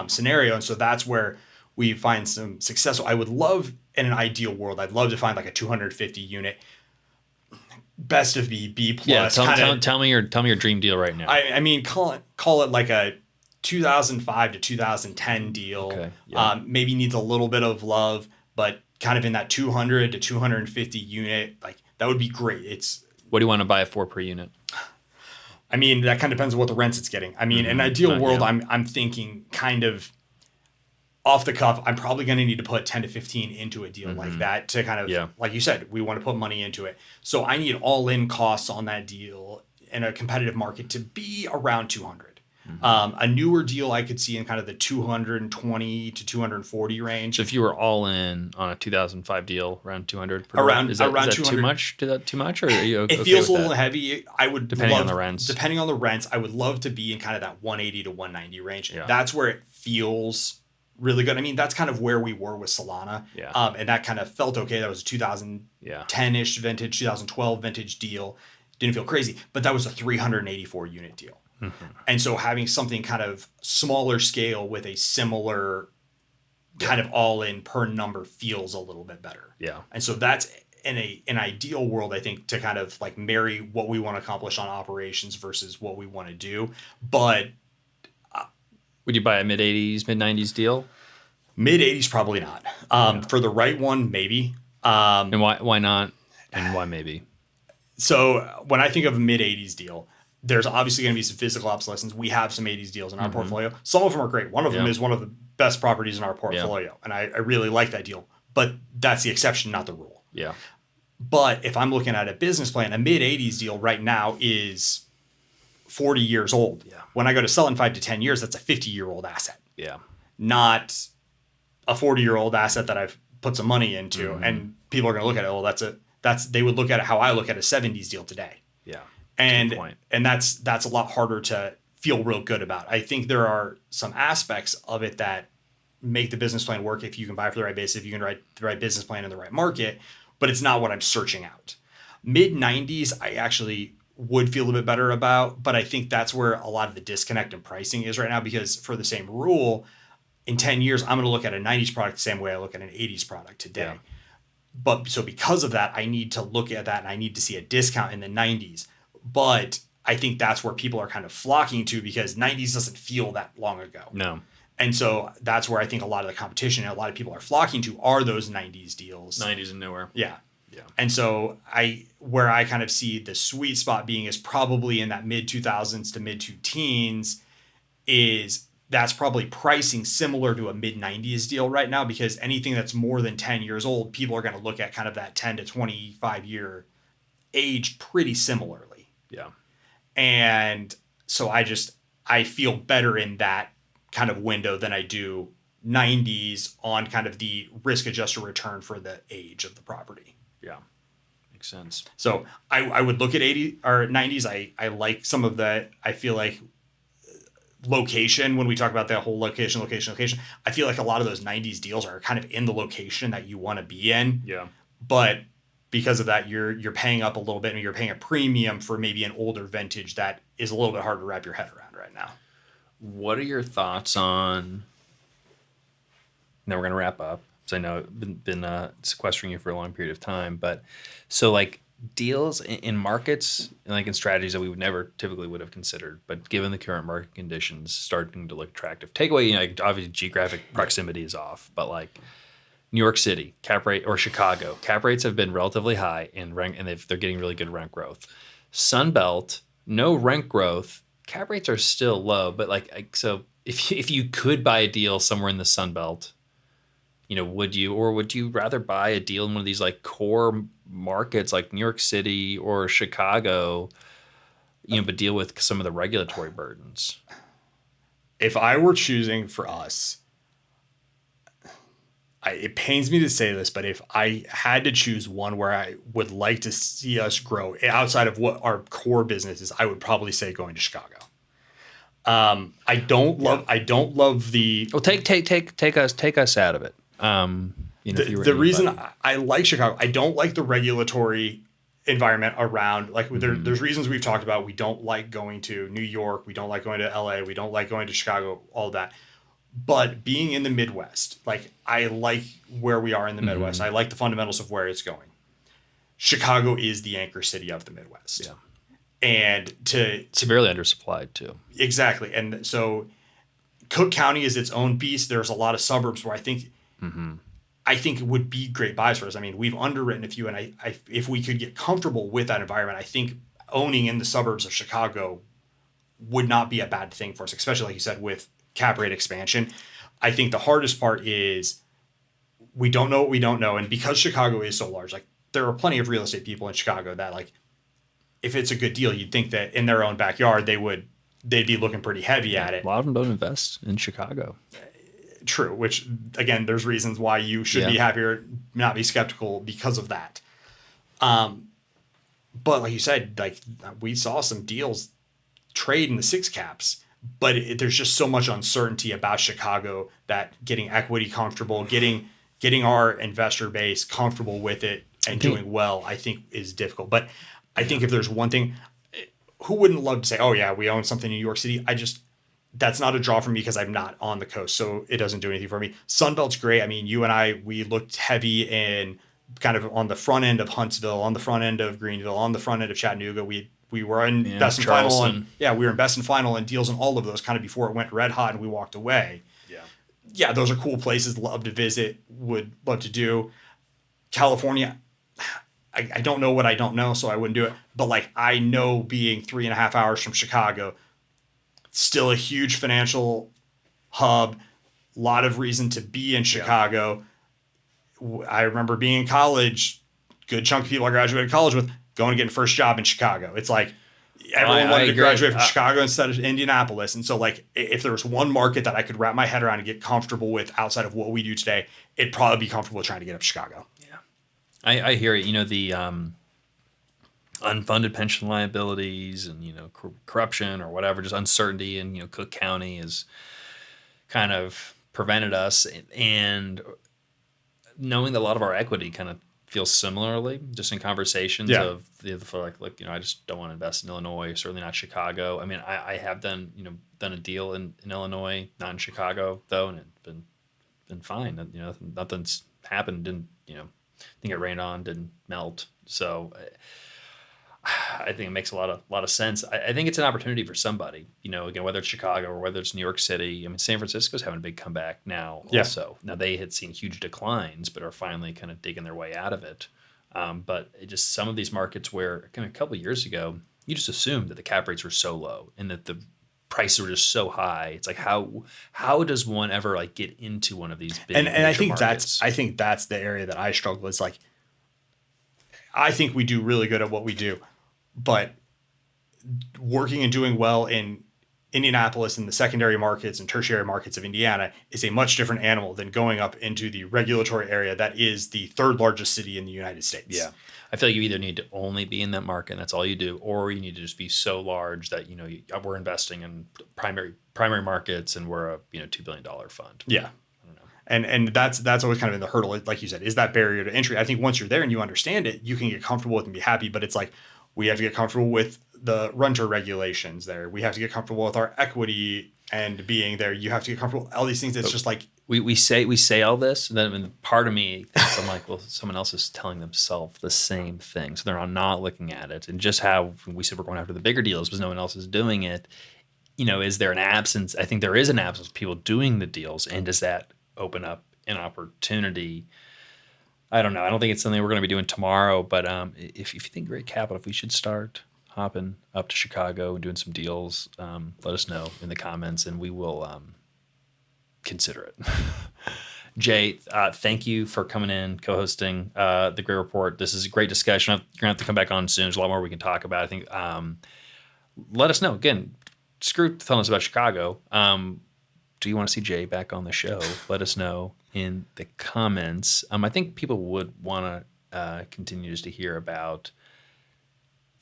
scenario. And so that's where we find some success. So I would love, in an ideal world, I'd love to find like a 250 unit, best of B plus.
Yeah, tell me your dream deal right now.
I mean, call it like a 2005 to 2010 deal.
Okay, yeah.
Maybe needs a little bit of love, but kind of in that 200 to 250 unit, like that would be great.
What do you want to buy it for per unit?
I mean, that kind of depends on what the rents it's getting. I mean, in an ideal world, I'm thinking kind of off the cuff, I'm probably going to need to put 10 to 15 into a deal like that to kind of, like you said, we want to put money into it. So I need all in costs on that deal in a competitive market to be around 200. A newer deal I could see in kind of the 220 to 240 range.
So if you were all in on a 2005 deal, around 200 per
around
is that
200.
too much? Is that too much? Or are you
it feels a little heavy. I would
depending on the rents.
Depending on the rents, I would love to be in kind of that 180 to 190 range.
Yeah.
That's where it feels really good. I mean, that's kind of where we were with Solana.
Yeah.
And that kind of felt okay. That was a 2010-ish vintage, 2012 vintage deal. Didn't feel crazy, but that was a 384 unit deal. And so having something kind of smaller scale with a similar kind of all in per number feels a little bit better.
Yeah.
And so that's in an ideal world, I think, to kind of like marry what we want to accomplish on operations versus what we want to do. But
would you buy a mid 80s, mid 90s deal?
Mid 80s, probably not. For the right one, maybe.
And why not? And why maybe?
So when I think of a mid 80s deal, there's obviously going to be some physical obsolescence. We have some 80s deals in our portfolio. Some of them are great. One of them is one of the best properties in our portfolio. And I really like that deal. But that's the exception, not the rule.
Yeah.
But if I'm looking at a business plan, a mid 80s deal right now is 40 years old.
Yeah.
When I go to sell in 5 to 10 years, that's a 50-year-old asset.
Yeah.
Not a 40-year-old asset that I've put some money into. And people are going to look at it, well, they would look at it how I look at a 70s deal today.
Yeah.
And that's a lot harder to feel real good about. I think there are some aspects of it that make the business plan work if you can buy for the right basis, if you can write the right business plan in the right market, but it's not what I'm searching out. Mid 90s, I actually would feel a bit better about, but I think that's where a lot of the disconnect in pricing is right now, because for the same rule, in 10 years, I'm going to look at a 90s product the same way I look at an 80s product today.
Yeah.
But so because of that, I need to look at that and I need to see a discount in the 90s. But I think that's where people are kind of flocking to, because 90s doesn't feel that long ago.
No.
And so that's where I think a lot of the competition and a lot of people are flocking to are those 90s deals.
90s and nowhere.
Yeah.
Yeah.
And so where I kind of see the sweet spot being is probably in that mid 2000s to mid two teens, is that's probably pricing similar to a mid 90s deal right now, because anything that's more than 10 years old, people are going to look at kind of that 10 to 25 year age pretty similarly.
Yeah.
And so I feel better in that kind of window than I do 90s on kind of the risk adjusted return for the age of the property.
Yeah. Makes sense.
So I would look at 80 or 90s. I like some of the, I feel like location, when we talk about that whole location, I feel like a lot of those 90s deals are kind of in the location that you want to be in.
Yeah.
But because of that, you're paying up a little bit, and you're paying a premium for maybe an older vintage that is a little bit hard to wrap your head around right now.
What are your thoughts on? Now we're going to wrap up, because I know I've been sequestering you for a long period of time. But so like deals in markets, and like in strategies that we typically would have considered, but given the current market conditions, starting to look attractive. Take away, obviously geographic proximity is off, but like New York City cap rate, or Chicago cap rates have been relatively high in rent, and they're getting really good rent growth. Sun Belt, no rent growth, cap rates are still low, but so if you could buy a deal somewhere in the Sun Belt, would you rather buy a deal in one of these like core markets like New York City or Chicago, but deal with some of the regulatory burdens?
If I were choosing for us, it pains me to say this, but if I had to choose one where I would like to see us grow outside of what our core business is, I would probably say going to Chicago. I don't love the
Well, take us out of it. If you were
the reason
anybody.
I like Chicago. I don't like the regulatory environment around. Like
Mm-hmm.
there's reasons we've talked about. We don't like going to New York. We don't like going to LA. We don't like going to Chicago. All of that. But being in the Midwest, like I like where we are in the Midwest.
Mm-hmm.
I like the fundamentals of where it's going. Chicago is the anchor city of the Midwest.
Yeah.
And to
Severely undersupplied too.
exactly. And so Cook County is its own beast. There's a lot of suburbs where
Mm-hmm.
I think it would be great buys for us. I mean, we've underwritten a few, and I if we could get comfortable with that environment, I think owning in the suburbs of Chicago would not be a bad thing for us, especially like you said with cap rate expansion. I think the hardest part is we don't know what we don't know, and because Chicago is so large, like there are plenty of real estate people in Chicago that like if it's a good deal, you'd think that in their own backyard they'd be looking pretty heavy at it.
A lot of them don't invest in Chicago.
True, which again, there's reasons why you should be happier, not be skeptical because of that. But like you said, like we saw some deals trade in the six caps, but there's just so much uncertainty about Chicago that getting equity comfortable, getting our investor base comfortable with it and doing well, I think is difficult. But I think if there's one thing, who wouldn't love to say, oh yeah, we own something in New York City? That's not a draw for me because I'm not on the coast, so it doesn't do anything for me. Sunbelt's great. I mean, you and I, we looked heavy in kind of on the front end of Huntsville, on the front end of Greenville, on the front end of Chattanooga. We were in best and final, and we were in best and final and deals in all of those kind of before it went red hot and we walked away. Yeah, those are cool places. Love to visit. Would love to do. California, I don't know what I don't know, so I wouldn't do it. But like I know, being 3.5 hours from Chicago, still a huge financial hub. A lot of reason to be in Chicago. I remember being in college. Good chunk of people I graduated college with going to get a first job in Chicago. It's like everyone wanted to graduate from Chicago instead of Indianapolis. And so like if there was one market that I could wrap my head around and get comfortable with outside of what we do today, it'd probably be comfortable trying to get up to Chicago.
Yeah. I hear it. The unfunded pension liabilities and, corruption or whatever, just uncertainty in, Cook County has kind of prevented us. And knowing that a lot of our equity kind of feels similarly just in conversations of I just don't want to invest in Illinois, certainly not Chicago. I mean, I have done a deal in Illinois, not in Chicago though, and it's been fine. Nothing's happened. Didn't think it rained on, didn't melt. So I think it makes a lot of sense. I think it's an opportunity for somebody, again, whether it's Chicago or whether it's New York City. I mean, San Francisco's having a big comeback now also. Now, they had seen huge declines, but are finally kind of digging their way out of it. But just some of these markets where kind of a couple of years ago, you just assumed that the cap rates were so low and that the prices were just so high. It's like, how does one ever like get into one of these big
and I think
markets?
that's the area that I struggle. Is like, I think we do really good at what we do, but working and doing well in Indianapolis and the secondary markets and tertiary markets of Indiana is a much different animal than going up into the regulatory area that is the third largest city in the United States.
Yeah. I feel like you either need to only be in that market and that's all you do, or you need to just be so large that, we're investing in primary markets and we're a, $2 billion fund.
Yeah. I don't know. And that's always kind of in the hurdle. Like you said, is that barrier to entry. I think once you're there and you understand it, you can get comfortable with it and be happy, but it's like, we have to get comfortable with the renter regulations there. We have to get comfortable with our equity and being there. You have to get comfortable with all these things. It's just like
we say all this, and then part of me thinks, I'm like, well, someone else is telling themselves the same thing, so they're not looking at it. And just how we said we're going after the bigger deals because no one else is doing it. Is there an absence? I think there is an absence of people doing the deals, and does that open up an opportunity? I don't know. I don't think it's something we're going to be doing tomorrow, but if you think Great Capital, if we should start hopping up to Chicago and doing some deals, let us know in the comments, and we will consider it. Jay, thank you for coming in, co-hosting the Great Report. This is a great discussion. You're going to have to come back on soon. There's a lot more we can talk about. I think let us know. Again, screw telling us about Chicago. Do you want to see Jay back on the show? Let us know in the comments. I think people would want to continue just to hear about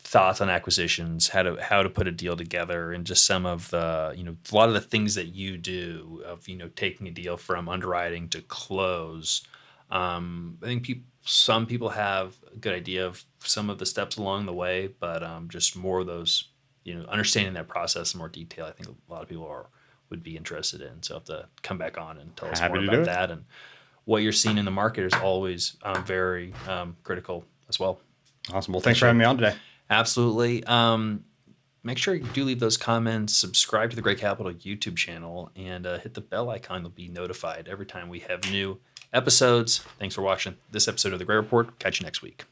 thoughts on acquisitions, how to put a deal together, and just some of the a lot of the things that you do of taking a deal from underwriting to close. I think some people have a good idea of some of the steps along the way, but just more of those, understanding that process in more detail. I think a lot of people would be interested in. So I have to come back on and tell us
Happy
more
to do
about
it.
that, and what you're seeing in the market is always very critical as well.
Awesome. Well, thanks for having me on today.
Absolutely. Make sure you do leave those comments, subscribe to the Gray Capital YouTube channel, and hit the bell icon. You'll be notified every time we have new episodes. Thanks for watching this episode of the Gray Report. Catch you next week.